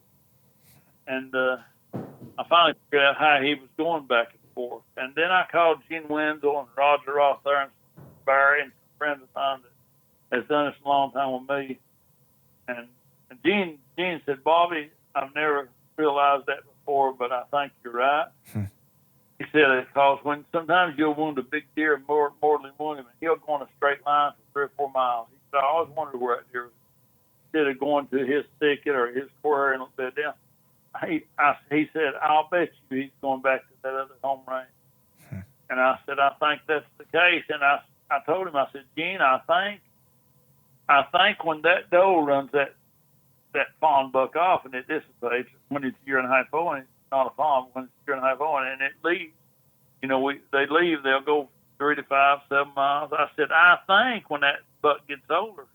And I finally figured out how he was going back and forth. And then I called Gene Wenzel and Roger Roth there and Barry and some friends of mine that has done this a long time with me. And Gene said, Bobby, I've never realized that before, but I think you're right. He said, because when sometimes you'll wound a big deer and mortally wound him, and he'll go on a straight line for 3 or 4 miles. He said, I always wondered where that deer was. Instead of going to his thicket or his quarry and a little bit down, he said, I'll bet you he's going back to that other home range. And I said, I think that's the case. And I told him, I said, Gene, I think when that doe runs that fawn buck off and it dissipates, when it's 1.5-year-old, and it's not a fawn, when it's 1.5-year-old, and it leaves, they leave, they'll go 3 to 5, 7 miles. I said, I think when that buck gets older,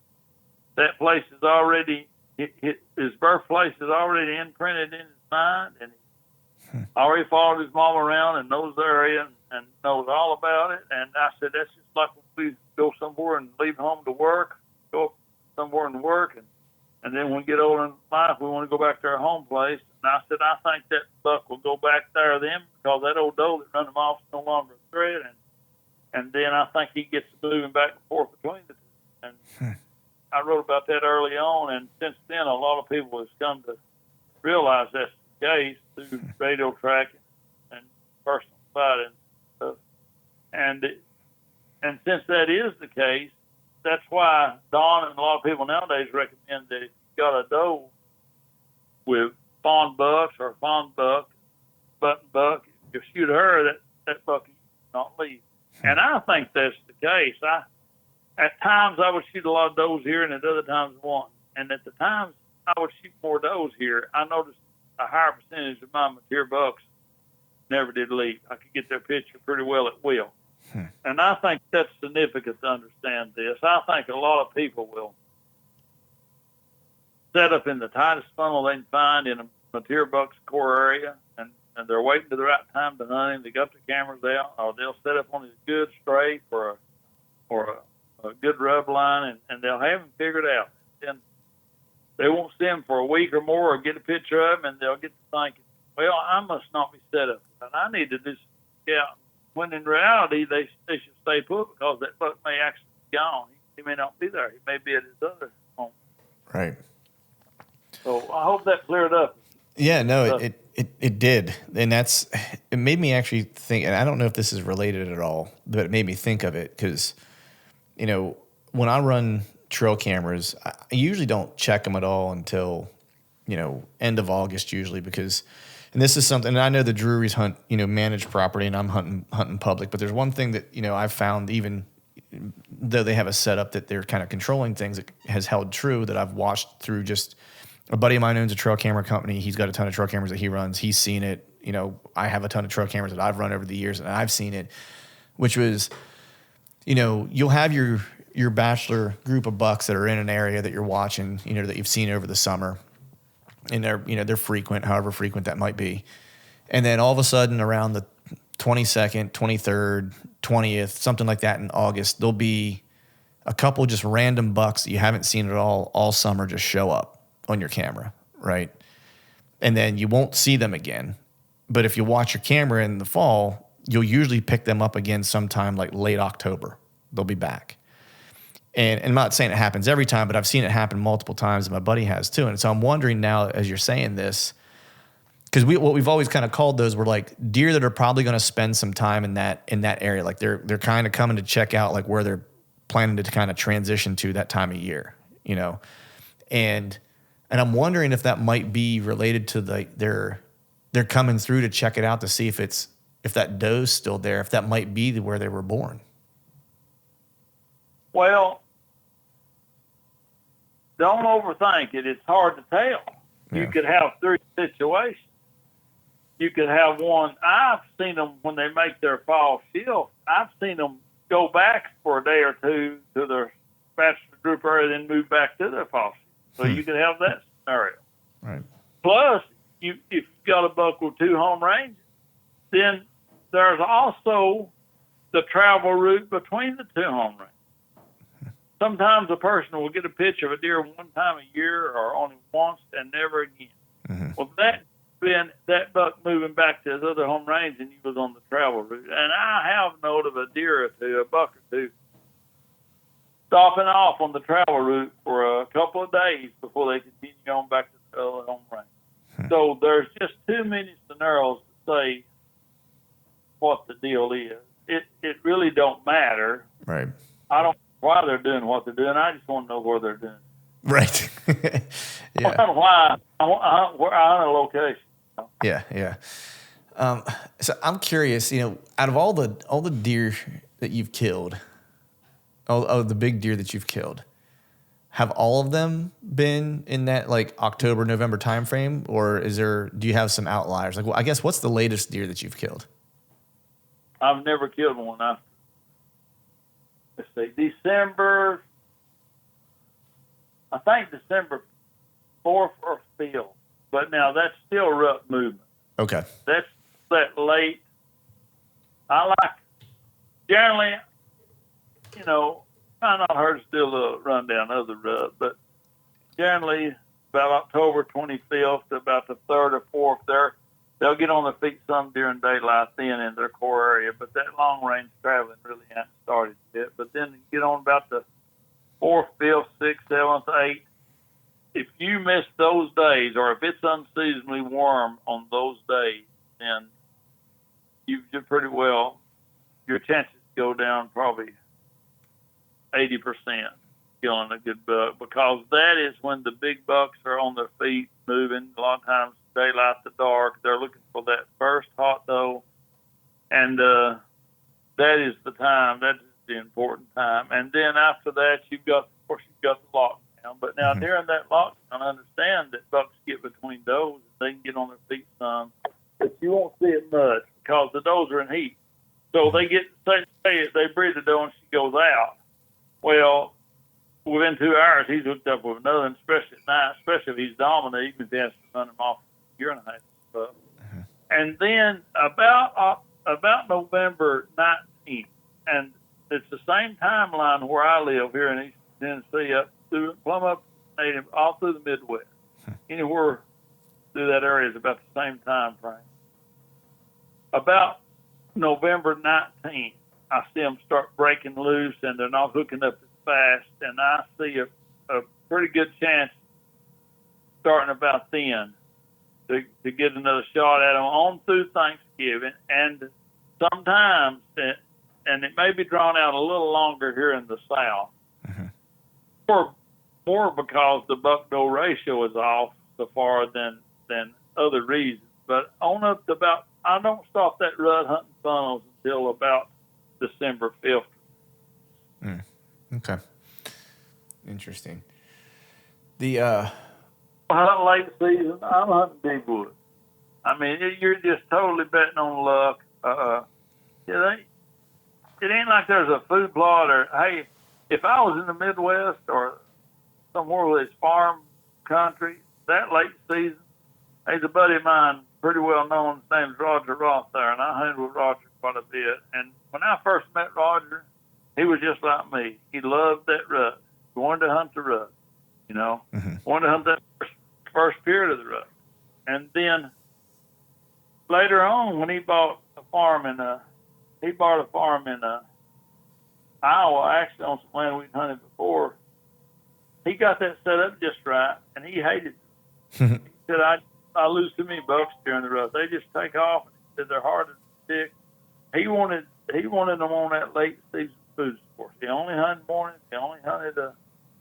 that place is already, his birthplace is already imprinted in his mind, and he already followed his mom around and knows the area and knows all about it. And I said, that's just like when we go somewhere and leave home to work, go up somewhere and work, and then when we get older in life, we want to go back to our home place. And I said, I think that buck will go back there then, because that old doe that run him off is no longer a threat. And then I think he gets moving back and forth between the two. And I wrote about that early on, and since then a lot of people have come to realize that's the case through radio tracking and personal sighting and stuff. And since that is the case, that's why Don and a lot of people nowadays recommend that if you've got a doe with fawn bucks or fawn buck, button buck, if you shoot her, that buck will not leave. And I think that's the case. At times I would shoot a lot of does here, and at other times one. And at the times I would shoot more does here, I noticed a higher percentage of my mature bucks never did leave. I could get their picture pretty well at will. And I think that's significant to understand this. I think a lot of people will set up in the tightest funnel they can find in a mature buck's core area, and they're waiting to the right time to hunt him. They got the cameras out, or they'll set up on a good strafe or a good rub line, and they'll have him figured out. Then they won't see him for a week or more or get a picture of him, and they'll get to thinking, well, I must not be set up. And I need to do some out. When in reality, they should stay put because that buck may actually be gone. He may not be there. He may be at his other home. Right. So I hope that cleared up. Yeah, no, it did. And it made me actually think, and I don't know if this is related at all, but it made me think of it because, when I run trail cameras, I usually don't check them at all until, end of August usually because, and this is something, and I know the Drurys hunt, managed property and I'm hunting public, but there's one thing that, I've found even though they have a setup that they're kind of controlling things that has held true that I've watched through just a buddy of mine owns a trail camera company. He's got a ton of trail cameras that he runs. He's seen it. I have a ton of trail cameras that I've run over the years and I've seen it, which was, you'll have your bachelor group of bucks that are in an area that you're watching, that you've seen over the summer. And they're frequent, however frequent that might be. And then all of a sudden around the 22nd, 23rd, 20th, something like that in August, there'll be a couple just random bucks that you haven't seen at all summer just show up on your camera, right? And then you won't see them again. But if you watch your camera in the fall, you'll usually pick them up again sometime like late October. They'll be back. And I'm not saying it happens every time, but I've seen it happen multiple times, and my buddy has too. And so I'm wondering now, as you're saying this, because what we've always kind of called those were like deer that are probably going to spend some time in that area. Like they're kind of coming to check out like where they're planning to kind of transition to that time of year, And I'm wondering if that might be related to they're coming through to check it out to see if that doe's still there, if that might be where they were born. Well, don't overthink it. It's hard to tell. Yeah. You could have three situations. You could have one. I've seen them when they make their fall shift. I've seen them go back for a day or two to their bachelor group area, then move back to their fall shift. So you could have that scenario. Right. Plus, if you've got a buck with two home ranges, then there's also the travel route between the two home ranges. Sometimes a person will get a picture of a deer one time a year or only once and never again. Mm-hmm. Well, that's been that buck moving back to his other home range and he was on the travel route. And I have noted of a deer or two, a buck or two, stopping off on the travel route for a couple of days before they continue on back to the other home range. Mm-hmm. So there's just too many scenarios to say what the deal is. It really don't matter. Right. I don't know why they're doing what they're doing. I just want to know where they're doing. Right. Yeah. I don't know why. We're on a location. Yeah. So I'm curious, out of all the deer that you've killed, all the big deer that you've killed, have all of them been in that like October, November timeframe, or do you have some outliers? Like, I guess what's the latest deer that you've killed? I've never killed one after. Let's see, December. I think December 4th or 5th, but now that's still rut movement. Okay. That's that late. I like, generally, I not heard still a rundown of the rut, but generally about October 25th to about the 3rd or 4th, they'll get on their feet some during daylight then in their core area, but that long range traveling really hasn't started yet. But then you get on about the 4th, 5th, 6th, 7th, 8th. If you miss those days, or if it's unseasonably warm on those days, then you pretty well, your chances go down probably 80% killing a good buck, because that is when the big bucks are on their feet moving. A lot of times daylight to dark, they're looking for that first hot doe, and that is the time. That is the important time. And then after that, you've got the lockdown. But now during that lockdown, I understand that bucks get between does and they can get on their feet some, but you won't see it much because the does are in heat. So they they breed the doe and she goes out. Well, within 2 hours, he's hooked up with another, and especially at night, especially if he's dominant, even if he has to run him off a year and a half. And then about November 19th, and it's the same timeline where I live here in East Tennessee, up through plumb up native, all through the Midwest. Anywhere through that area is about the same time frame. About November 19th, I see them start breaking loose, and they're not hooking up as fast, and I see a pretty good chance starting about then to get another shot at them on through Thanksgiving, and sometimes, and it may be drawn out a little longer here in the South, more because the buck-doe ratio is off so far than other reasons. But on up to about, I don't stop that rut hunting funnels until about December 5th. Okay. Interesting. The I hunt late season. I'm hunting big woods. I mean, you're just totally betting on luck. It ain't like there's a food plot or, hey, if I was in the Midwest or somewhere where it's farm country, that late season, there's a buddy of mine, pretty well known, his name's Roger Roth there, and I hunted with Roger quite a bit. And when I first met Roger, he was just like me. He loved that rut. He wanted to hunt the rut, wanted to hunt that first period of the rut. And then later on, when he bought a farm in Iowa, actually on some land we'd hunted before, he got that set up just right, and he hated it. He said, I lose too many bucks during the rut. They just take off, and he said they're hard to stick. He wanted them on that late season food source. He only hunted mornings. He only hunted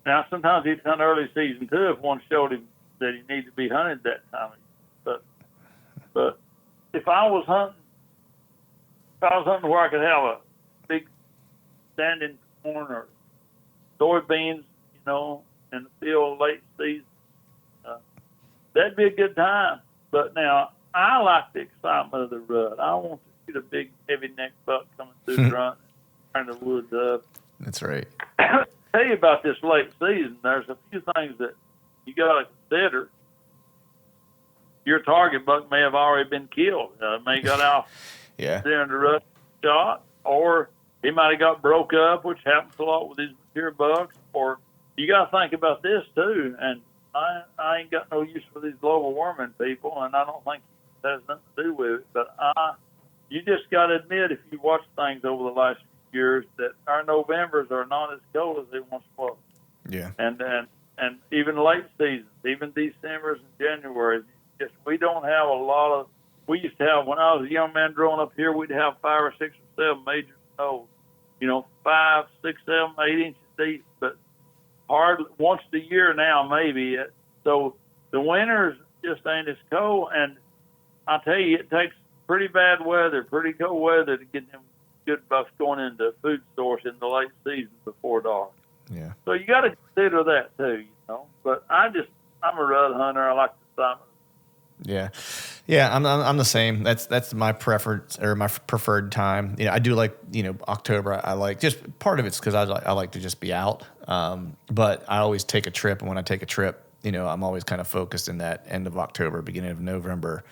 now sometimes he'd hunt early season too if one showed him that he needed to be hunted that time of year. But if I was hunting where I could have a big standing corn or soybeans, in the field late season, that'd be a good time. But now, I like the excitement of the rut. I want to see the big, heavy neck buck coming through the front and turn the woods up. That's right. Tell you about this late season, there's a few things that you got to consider. Your target buck may have already been killed. May got out during the rut shot, or he might have got broke up, which happens a lot with these mature bucks. Or you got to think about this too. And I ain't got no use for these global warming people, and I don't think it has nothing to do with it. But you just got to admit, if you watch things over the last few years, that our Novembers are not as cold as they once were. Yeah. And even late seasons, even Decembers and Januaries, we don't have a lot of. We used to have, when I was a young man growing up here, we'd have 5 or 6 or 7 major snows. 5, 6, 7, 8 inches deep, but hard once a year now maybe. So the winters just ain't as cold, and I tell you, it takes pretty bad weather, pretty cold weather to get them good bucks going into food source in the late season before dark. Yeah. So you got to consider that too, But I'm a rut hunter. I like the summer. Yeah, I'm the same. That's my preference or my preferred time. I do like October. I like, just part of it's because I like to just be out. But I always take a trip, and when I take a trip, I'm always kind of focused in that end of October, beginning of November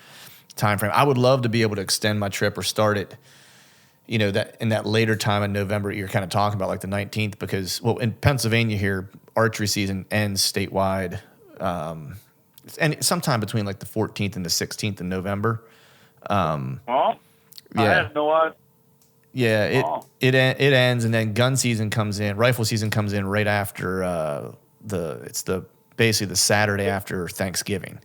time frame. I would love to be able to extend my trip or start it, that in that later time in November you're kind of talking about, like the 19th, because in Pennsylvania here, archery season ends statewide. And sometime between like the 14th and the 16th of November. I had no idea. Yeah, it ends, and then gun season comes in. Rifle season comes in right after basically the Saturday after Thanksgiving.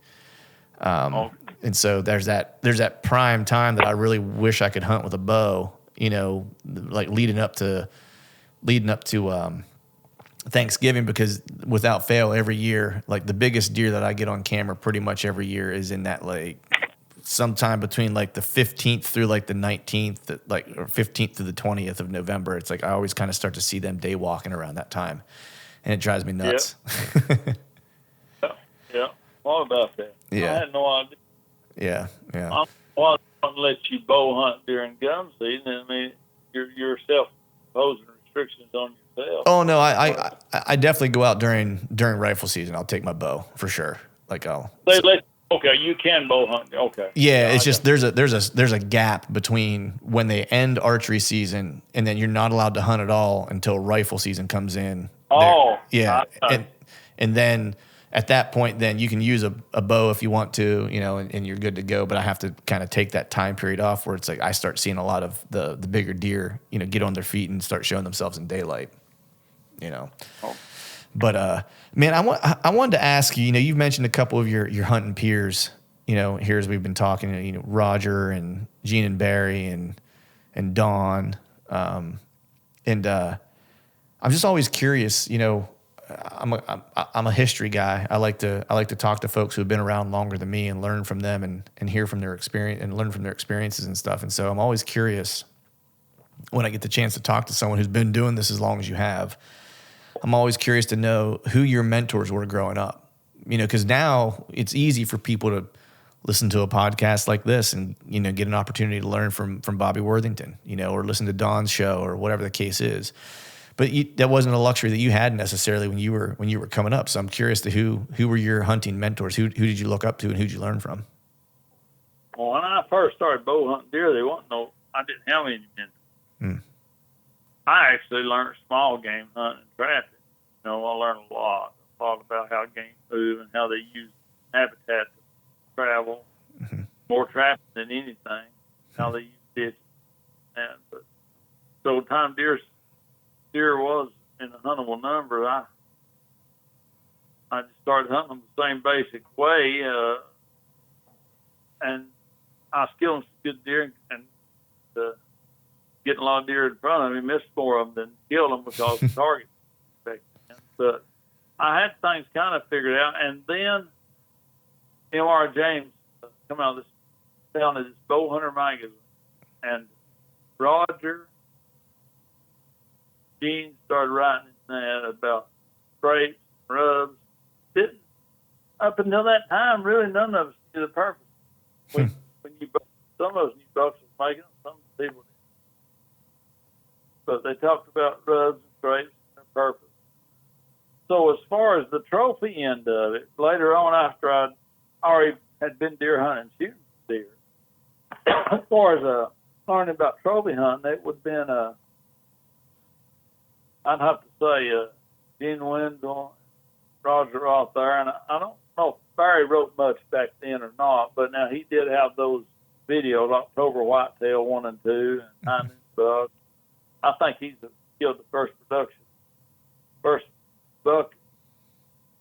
And so there's that prime time that I really wish I could hunt with a bow. Like leading up to Thanksgiving, because without fail every year, like the biggest deer that I get on camera pretty much every year is in that, like, sometime between like the 15th through like the 19th, or 15th to the 20th of November. It's like I always kind of start to see them day walking around that time, and it drives me nuts. Yeah. What about that? Yeah. I had no idea. Yeah. I'm not going to let you bow hunt during gun season. I mean, you're self-imposing restrictions on yourself. Oh no, I definitely go out during rifle season. I'll take my bow for sure. Like okay, you can bow hunt. Okay. Yeah, it's just there's a gap between when they end archery season and then you're not allowed to hunt at all until rifle season comes in. Oh. Yeah. And then at that point, then you can use a bow if you want to, and you're good to go. But I have to kind of take that time period off where it's like I start seeing a lot of the bigger deer, get on their feet and start showing themselves in daylight, Oh. But man, I wanted to ask you. You've mentioned a couple of your hunting peers. Here as we've been talking, Roger and Gene and Barry and Dawn, and I'm just always curious. I'm a history guy. I like to talk to folks who have been around longer than me and learn from them and hear from their experience and learn from their experiences and stuff. And so I'm always curious when I get the chance to talk to someone who's been doing this as long as you have. I'm always curious to know who your mentors were growing up. Because now it's easy for people to listen to a podcast like this and get an opportunity to learn from Bobby Worthington, or listen to Don's show or whatever the case is. But that wasn't a luxury that you had necessarily when you were coming up. So I'm curious to who were your hunting mentors? Who did you look up to and who did you learn from? Well, when I first started bow hunting deer, I didn't have any mentors. I actually learned small game hunting and trapping. I learned a lot about how game move and how they use habitat to travel, more trapping than anything, how they use ditches. But so time deer was in a huntable number, I just started hunting them the same basic way, and I was killing some good deer and getting a lot of deer in front of me, missed more of them than killed them because the target. But I had things kind of figured out, and then M.R. James come out of this, founded this Bow Hunter magazine, and Roger, Gene started writing in that about scrapes, rubs. Up until that time, really none of us knew the purpose. When some of us knew bucks was making them, some people didn't. But they talked about rubs and scrapes and their purpose. So as far as the trophy end of it, later on after I already had been deer hunting, shooting deer, as far as learning about trophy hunting, it would have been I'd have to say Gene Wendell, Roger Roth there, and I don't know if Barry wrote much back then or not, but now he did have those videos, October Whitetail 1 and 2, and 9 inch buck. I think he's killed the first buck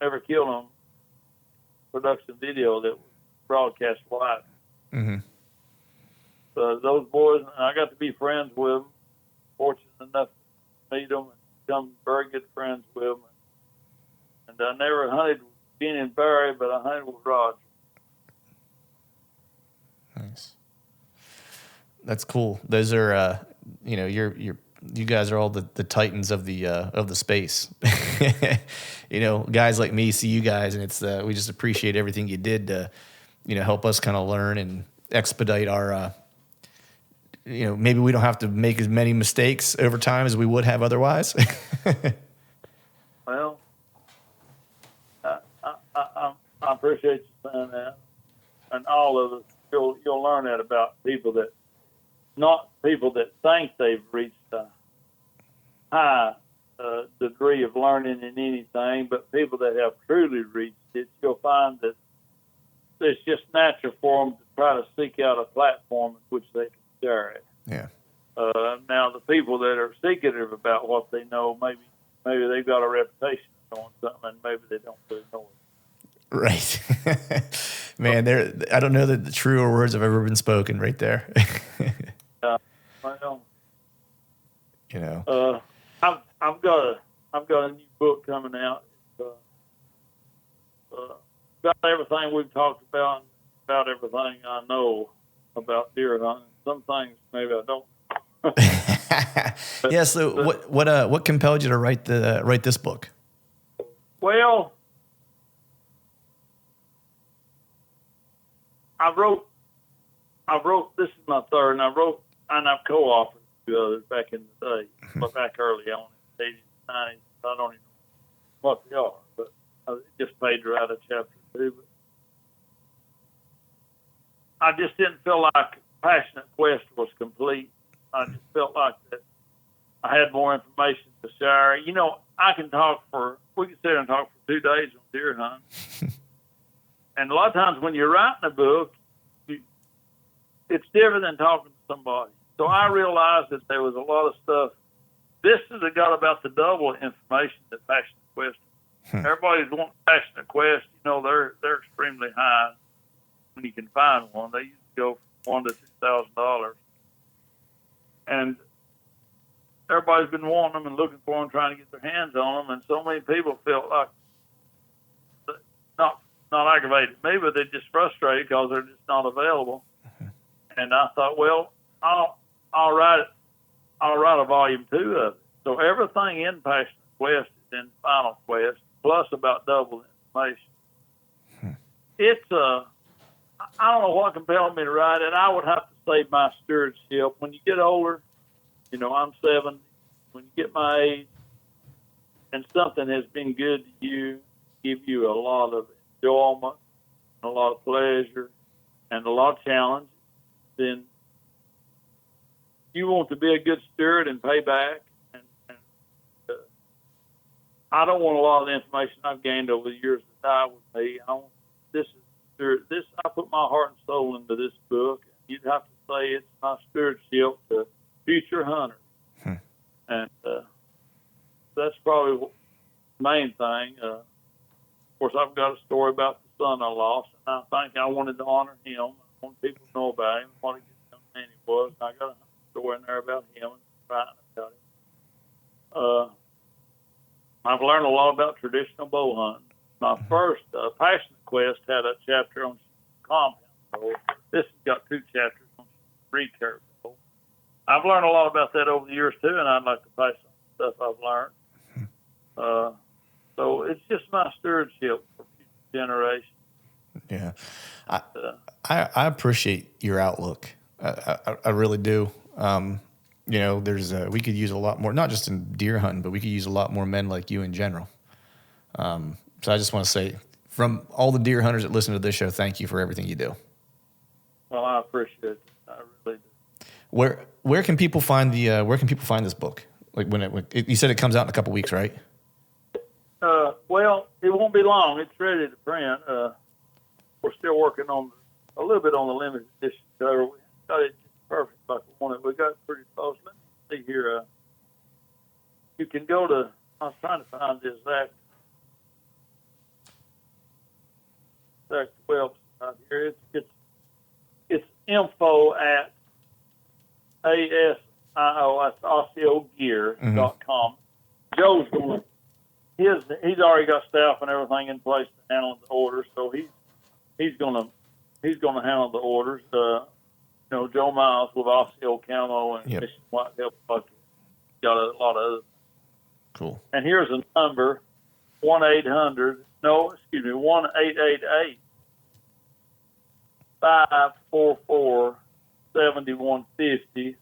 ever killed on production video that was broadcast live. So those boys, I got to be friends with them, fortunate enough to meet them and become very good friends with them. And I never hunted with Gene and Barry, but I hunted with Roger. Nice. That's cool. Those are, you guys are all the titans of the space. Guys like me see you guys, and it's we just appreciate everything you did to, help us kind of learn and expedite our. Maybe we don't have to make as many mistakes over time as we would have otherwise. Well, I appreciate you saying that, and all of us. You'll learn that about people that, not people that think they've reached a high degree of learning in anything, but people that have truly reached it. You'll find that it's just natural for them to try to seek out a platform in which they can share it. Yeah. Now, the people that are secretive about what they know, maybe they've got a reputation of knowing something, and maybe they don't really know it. Right. Man, I don't know that the truer words have ever been spoken right there. Well, you I've got a new book coming out. About everything we've talked about, about everything I know about deer hunting. Some things maybe I don't. Yeah. So what compelled you to write this book? Well, I wrote. This is my third, and I've co-authored a few others back in the day, but back early on in the 80s, 90s. I don't even know what they are, but I just paid to write a chapter or two. But I just didn't feel like Passionate Quest was complete. I just felt like that I had more information to share. You know, we can sit here and talk for 2 days on deer hunting. And a lot of times when you're writing a book, it's different than talking to somebody. So I realized that there was a lot of stuff. This is about the double information that Passionate Quest. Everybody's wanting Passionate Quest. You know, they're extremely high when you can find one. They usually go from $1,000 to $2,000, and everybody's been wanting them and looking for them, trying to get their hands on them. And so many people felt like not aggravated me, but they're just frustrated because they're just not available. And I thought, well, I'll write a volume 2 of it. So everything in Passionate Quest is in Final Quest, plus about double information. It's I don't know what compelled me to write it. I would have to say my stewardship. When you get older, you know, I'm 70. When you get my age, and something has been good to you, give you a lot of enjoyment, a lot of pleasure, and a lot of challenge, then you want to be a good steward and pay back. And I don't want a lot of the information I've gained over the years to die with me. I put my heart and soul into this book. You'd have to say it's my stewardship to future hunters. And that's probably the main thing. Of course, I've got a story about the son I lost, and I think I wanted to honor him. I want people to know about him, what a good young man he was. I got a story in there about him and writing about him. I've learned a lot about traditional bow hunting. My first Passionate Quest had a chapter on compound bow. This has got 2 chapters on recurve bow. I've learned a lot about that over the years too, and I'd like to pass on stuff I've learned. So it's just my stewardship for future generations. Yeah, I appreciate your outlook. I really do. You know, we could use a lot more, not just in deer hunting, but we could use a lot more men like you in general. So I just want to say, from all the deer hunters that listen to this show, thank you for everything you do. Well, I appreciate it. I really do. Where can people find this book? Like you said, it comes out in a couple weeks, right? Well, it won't be long. It's ready to print. We're still working on a little bit on the limited edition cover. We got it perfect like we wanted. We got it pretty close. Let me see here. You can go to. I was trying to find the exact website here. It's info at ASIO, that's ASIOgear.com. Joe's going. He's already got staff and everything in place to handle the orders, so he's gonna handle the orders. You know, Joe Miles with ASIO Camo and Mission Whitetail Podcast got a lot of other. Cool. And here's a number: 1-888 544-7150.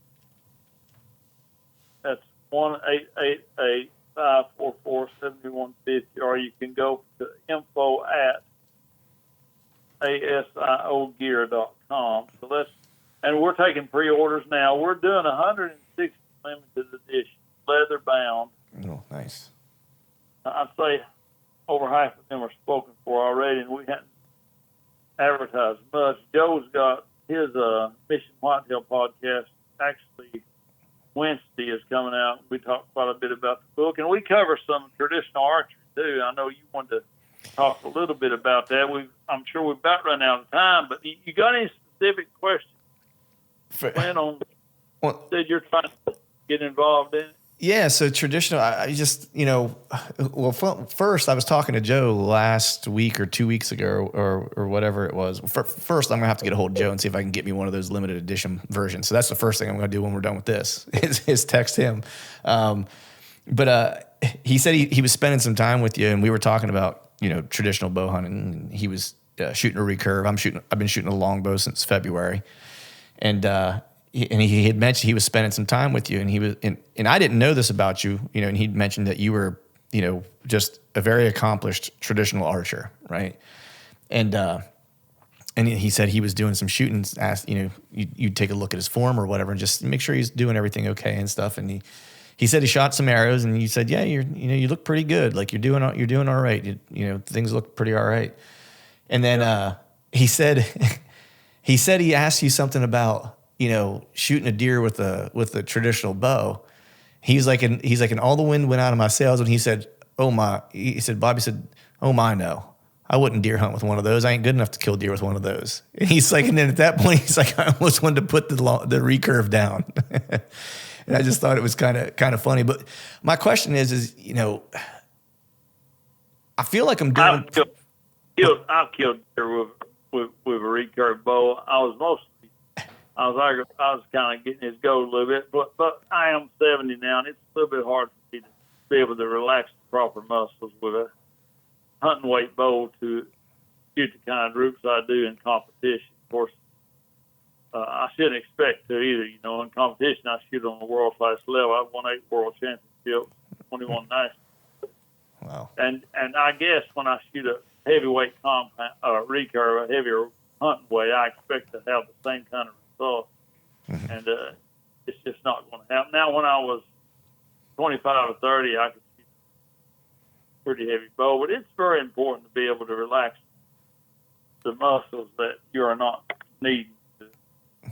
That's 1-888-544-7150, or you can go to info at ASIOgear.com. And we're taking pre-orders now. We're doing 160 limited edition, leather bound. Oh, nice. I'd say over half of them are spoken for already, and we hadn't advertised much. Joe's got his Mission Whitetail podcast. Actually, Wednesday is coming out. We talk quite a bit about the book, and we cover some traditional archery too. I know you wanted to talk a little bit about that. I'm sure we've about run out of time, but you got any specific questions? Plan on. Said you're trying to get involved in it. Yeah, so traditional, I just, well, first I was talking to Joe last week or 2 weeks ago or whatever it was. First, I'm going to have to get a hold of Joe and see if I can get me one of those limited edition versions. So that's the first thing I'm going to do when we're done with this is text him. But he said he was spending some time with you, and we were talking about, traditional bow hunting. He was shooting a recurve. I've been shooting a longbow since February. And he had mentioned he was spending some time with you, and he was, and I didn't know this about you, and he'd mentioned that you were, just a very accomplished traditional archer, right? And he said he was doing some shooting, asked, you'd take a look at his form or whatever, and just make sure he's doing everything okay and stuff. And he said he shot some arrows, and he said, yeah, you look pretty good. Like you're doing all right. Things look pretty all right. And then he said he asked you something about shooting a deer with a traditional bow. He's like, and all the wind went out of my sails, and he said, oh my, Bobby said, oh my, no, I wouldn't deer hunt with one of those. I ain't good enough to kill deer with one of those. And he's like, and then at that point, he's like, I almost wanted to put the recurve down. And I just thought it was kind of funny. But my question is, I feel like I'm doing. I've killed deer with a recurve bow. I was kind of getting his goat a little bit, but I am 70 now, and it's a little bit hard for me to be able to relax the proper muscles with a hunting weight bow to shoot the kind of groups I do in competition. Of course, I shouldn't expect to either. In competition, I shoot on the world class level. I've won 8 world championships, 21 nationals. Wow. And I guess when I shoot a heavyweight recurve, a heavier hunting weight, I expect to have the same kind of result. Mm-hmm. And it's just not going to happen. Now, when I was 25 or 30, I could shoot a pretty heavy bow, but it's very important to be able to relax the muscles that you are not needing to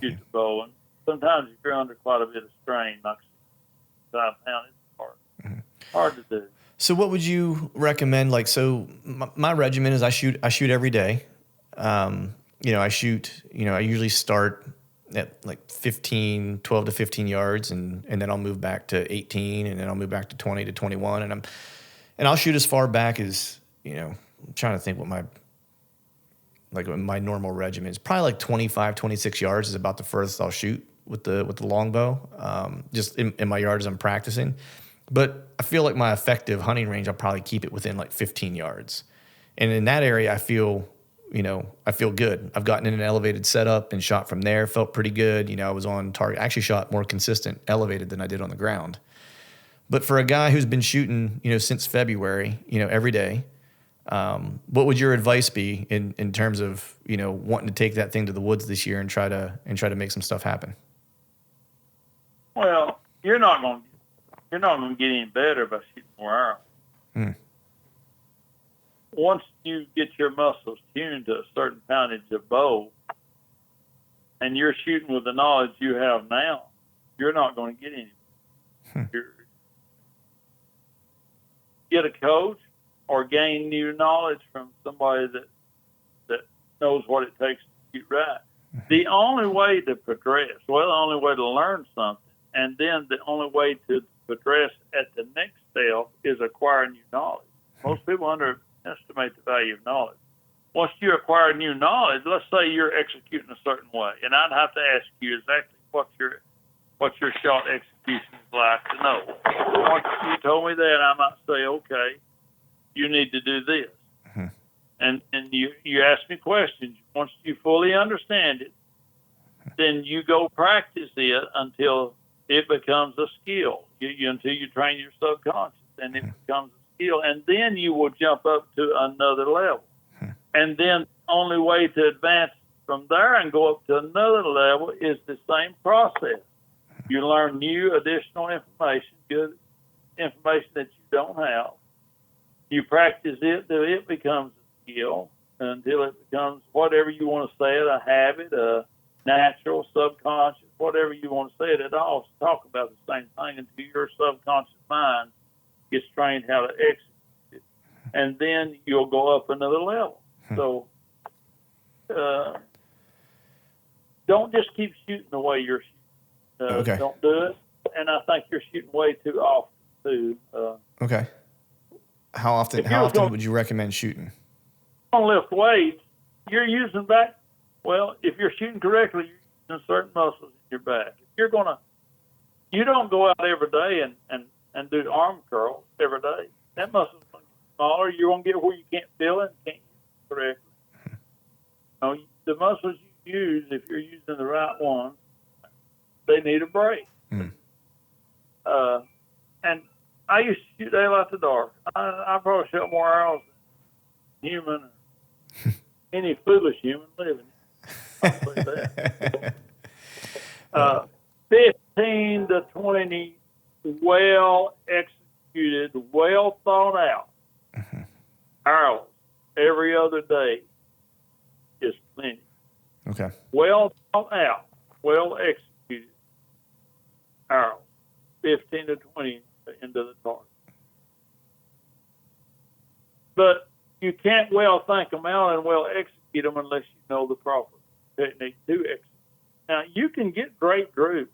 shoot the bow. And sometimes if you're under quite a bit of strain, like 5 pounds, it's hard. Mm-hmm. Hard to do. So what would you recommend? Like, so my regimen is I shoot every day. I usually start at like 12 to 15 yards and then I'll move back to 18 and then I'll move back to 20 to 21. And I'll shoot as far back as, I'm trying to think what my normal regimen is. Probably like 25, 26 yards is about the furthest I'll shoot with the longbow, just in my yard as I'm practicing. But I feel like my effective hunting range, I'll probably keep it within like 15 yards. And in that area, I feel good. I've gotten in an elevated setup and shot from there, felt pretty good. I was on target. I actually shot more consistent elevated than I did on the ground. But for a guy who's been shooting, since February, every day, what would your advice be in terms of, wanting to take that thing to the woods this year and try to make some stuff happen? Well, you're not going to get any better by shooting more arrows. Mm. Once you get your muscles tuned to a certain poundage of bow, and you're shooting with the knowledge you have now, you're not going to get any. Get a coach or gain new knowledge from somebody that knows what it takes to shoot right. The only way to progress, the only way to learn something, and then the only way to progress at the next step is acquiring new knowledge. Most people underestimate the value of knowledge. Once you acquire new knowledge, let's say you're executing a certain way, and I'd have to ask you exactly what your shot execution is like to know. Once you told me that, I might say, okay, you need to do this. Mm-hmm. And you ask me questions. Once you fully understand it, then you go practice it until it becomes a skill. Until you train your subconscious, and it becomes a skill, and then you will jump up to another level. And then the only way to advance from there and go up to another level is the same process. You learn new additional information, good information that you don't have. You practice it till it becomes a skill, until it becomes whatever you want to say it, a habit, a natural, subconscious, whatever you want to say it. It all talk about the same thing until your subconscious mind gets trained how to execute it. And then you'll go up another level. So don't just keep shooting the way you're shooting. Okay. Don't do it. And I think you're shooting way too often, too. Okay. How often would you recommend shooting? On lift weights, you're using back. Well, if you're shooting correctly, you're using certain muscles in your back. If you don't go out every day and do arm curls every day. That muscle's going to get smaller. You're going to get where you can't feel it and can't use it correctly. The muscles you use, if you're using the right ones, they need a break. Mm. And I used to shoot daylight to dark. I probably shot more arrows than human, any foolish human living. I'll say that. 15 to 21 well executed, well thought out arrows every other day is plenty. Okay. Well thought out, well executed arrows, 15 to 20 into the target. But you can't well think them out and well execute them unless you know the proper technique to execute. Now, you can get great groups.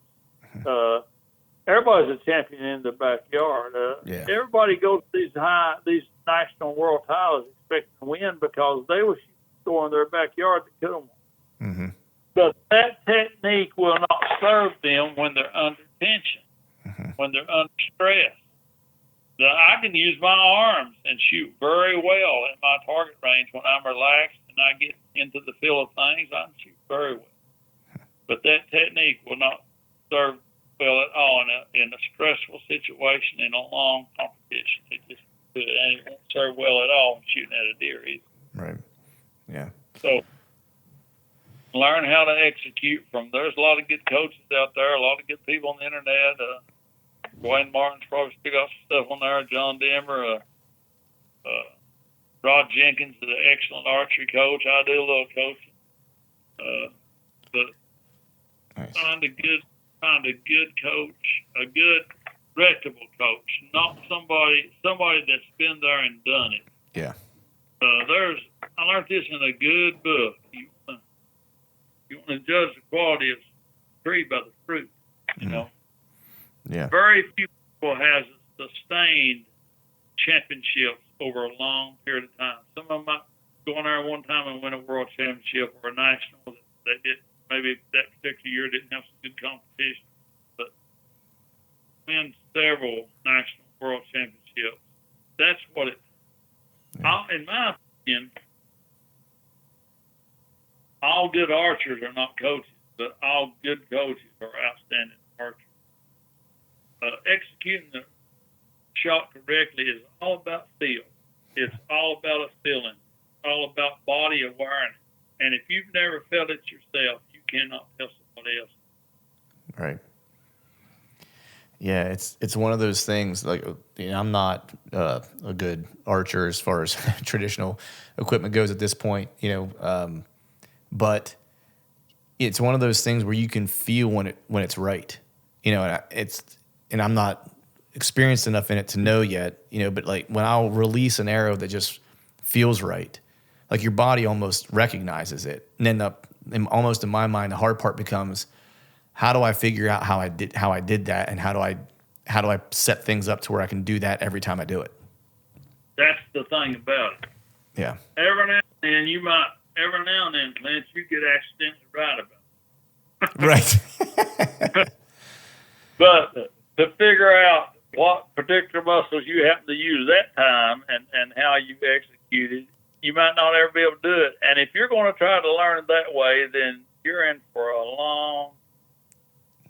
Everybody's a champion in the backyard. Everybody goes to these national world titles expecting to win because they were shooting in their backyard to kill them. Mm-hmm. But that technique will not serve them when they're under tension, when they're under stress. I can use my arms and shoot very well at my target range when I'm relaxed and I get into the feel of things. I can shoot very well. But that technique will not serve well at all in a stressful situation in a long competition. It won't serve well at all in shooting at a deer either. Right. Yeah. So learn how to execute there's a lot of good coaches out there, a lot of good people on the internet. Dwayne Martin's probably still got some stuff on there. John Denver, Rod Jenkins is an excellent archery coach. I do a little coaching. But nice. Find a good coach, a good reputable coach, not somebody that's been there and done it. Yeah. I learned this in a good book. You want to judge the quality of the tree by the fruit, you know. Yeah. Very few people have sustained championships over a long period of time. Some of them might go in there one time and win a world championship or a national that did maybe that particular year didn't have some good competition, but win several national world championships. That's what it. Yeah. In my opinion, all good archers are not coaches, but all good coaches are outstanding archers. Executing the shot correctly is all about feel. It's all about a feeling. It's all about body awareness. And if you've never felt it yourself, you cannot tell somebody else. Right. Yeah, it's one of those things. Like, I'm not a good archer as far as traditional equipment goes at this point. But it's one of those things where you can feel when it's right. And I'm not experienced enough in it to know yet, but like when I'll release an arrow that just feels right, like your body almost recognizes it. And then almost in my mind, the hard part becomes, how do I figure out how I did that? And how do I set things up to where I can do that every time I do it? That's the thing about it. Yeah. Every now and then, Clint, you get accidentally right about it. Right. But to figure out what particular muscles you happen to use that time and how you executed, you might not ever be able to do it. And if you're going to try to learn it that way, then you're in for a long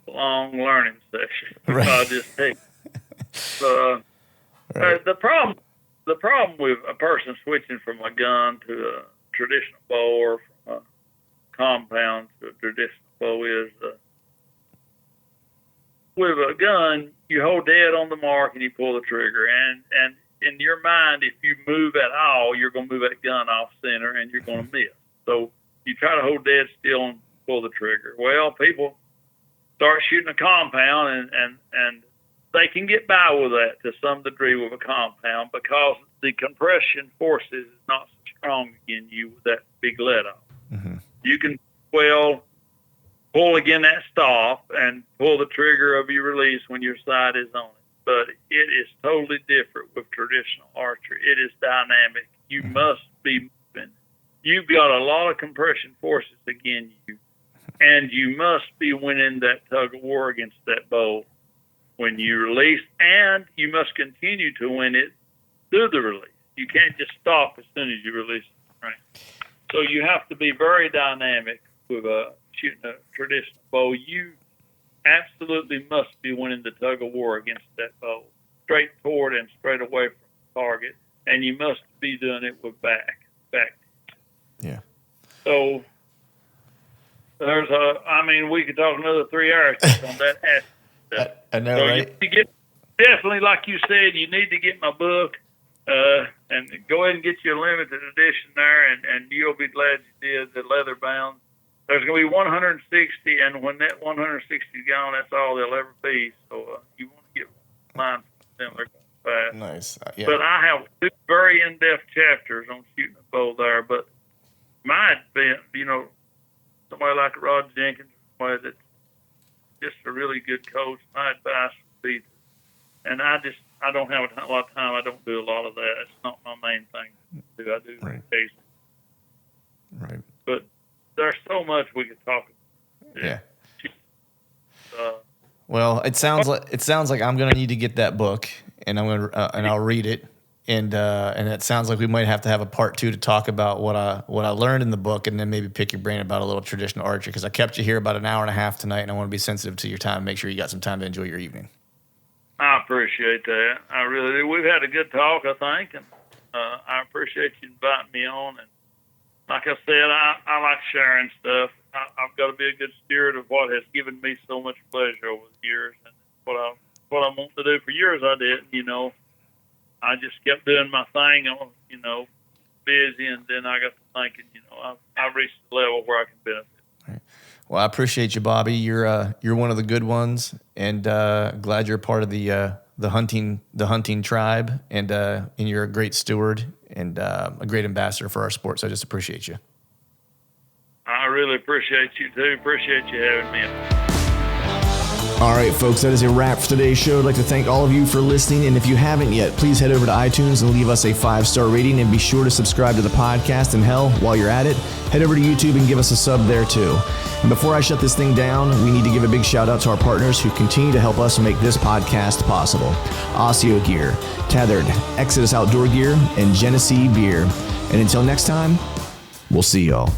learning session. Right. I'll just take. Right. The problem with a person switching from a gun to a traditional bow or from a compound to a traditional bow is with a gun, you hold dead on the mark and you pull the trigger. And in your mind, if you move at all, you're going to move that gun off center and you're going to miss. So you try to hold dead still and pull the trigger. Well, people start shooting a compound and they can get by with that to some degree with a compound because the compression forces is not so strong against you with that big let off. Mm-hmm. You can pull again that stop and pull the trigger of your release when your sight is on it. But it is totally different with traditional archery. It is dynamic. You must be moving. You've got a lot of compression forces against you, and you must be winning that tug of war against that bow when you release, and you must continue to win it through the release. You can't just stop as soon as you release it. Right? So you have to be very dynamic with shooting a traditional bow. You absolutely must be winning the tug of war against that bow, straight toward and straight away from the target, and you must be doing it with back. Yeah. So we could talk another 3 hours on that aspect. I know, so right? definitely, like you said, you need to get my book and go ahead and get you a limited edition there, and you'll be glad you did. The leather bound. There's going to be 160, and when that 160 is gone, that's all they'll ever be. So you want to get mine from them. They're going fast. Nice. Yeah. But I have 2 very in-depth chapters on shooting a bow there. But my advice, somebody like Rod Jenkins, somebody that's just a really good coach, my advice would be, and I don't have a lot of time. I don't do a lot of that. It's not my main thing to do. I do Right. occasionally. Right. But there's so much we could talk about. Yeah. Uh, Well, it sounds like I'm gonna need to get that book, and and I'll read it, and it sounds like we might have to have a part 2 to talk about what I learned in the book, and then maybe pick your brain about a little traditional archery, because I kept you here about an hour and a half tonight, and I want to be sensitive to your time and make sure you got some time to enjoy your evening. I appreciate that. I really do. We've had a good talk, I think, and I appreciate you inviting me on. And like I said, I like sharing stuff. I've got to be a good steward of what has given me so much pleasure over the years, and what I want to do for years I didn't. I just kept doing my thing, busy, and then I got to thinking, I've reached the level where I can benefit. Right. Well, I appreciate you, Bobby. You're one of the good ones, and glad you're a part of the hunting tribe, and you're a great steward and a great ambassador for our sport. So I just appreciate you. I really appreciate you too. Appreciate you having me. All right, folks, that is a wrap for today's show. I'd like to thank all of you for listening. And if you haven't yet, please head over to iTunes and leave us a 5-star rating. And be sure to subscribe to the podcast. And hell, while you're at it, head over to YouTube and give us a sub there too. And before I shut this thing down, we need to give a big shout out to our partners who continue to help us make this podcast possible. Osseo Gear, Tethered, Exodus Outdoor Gear, and Genesee Beer. And until next time, we'll see y'all.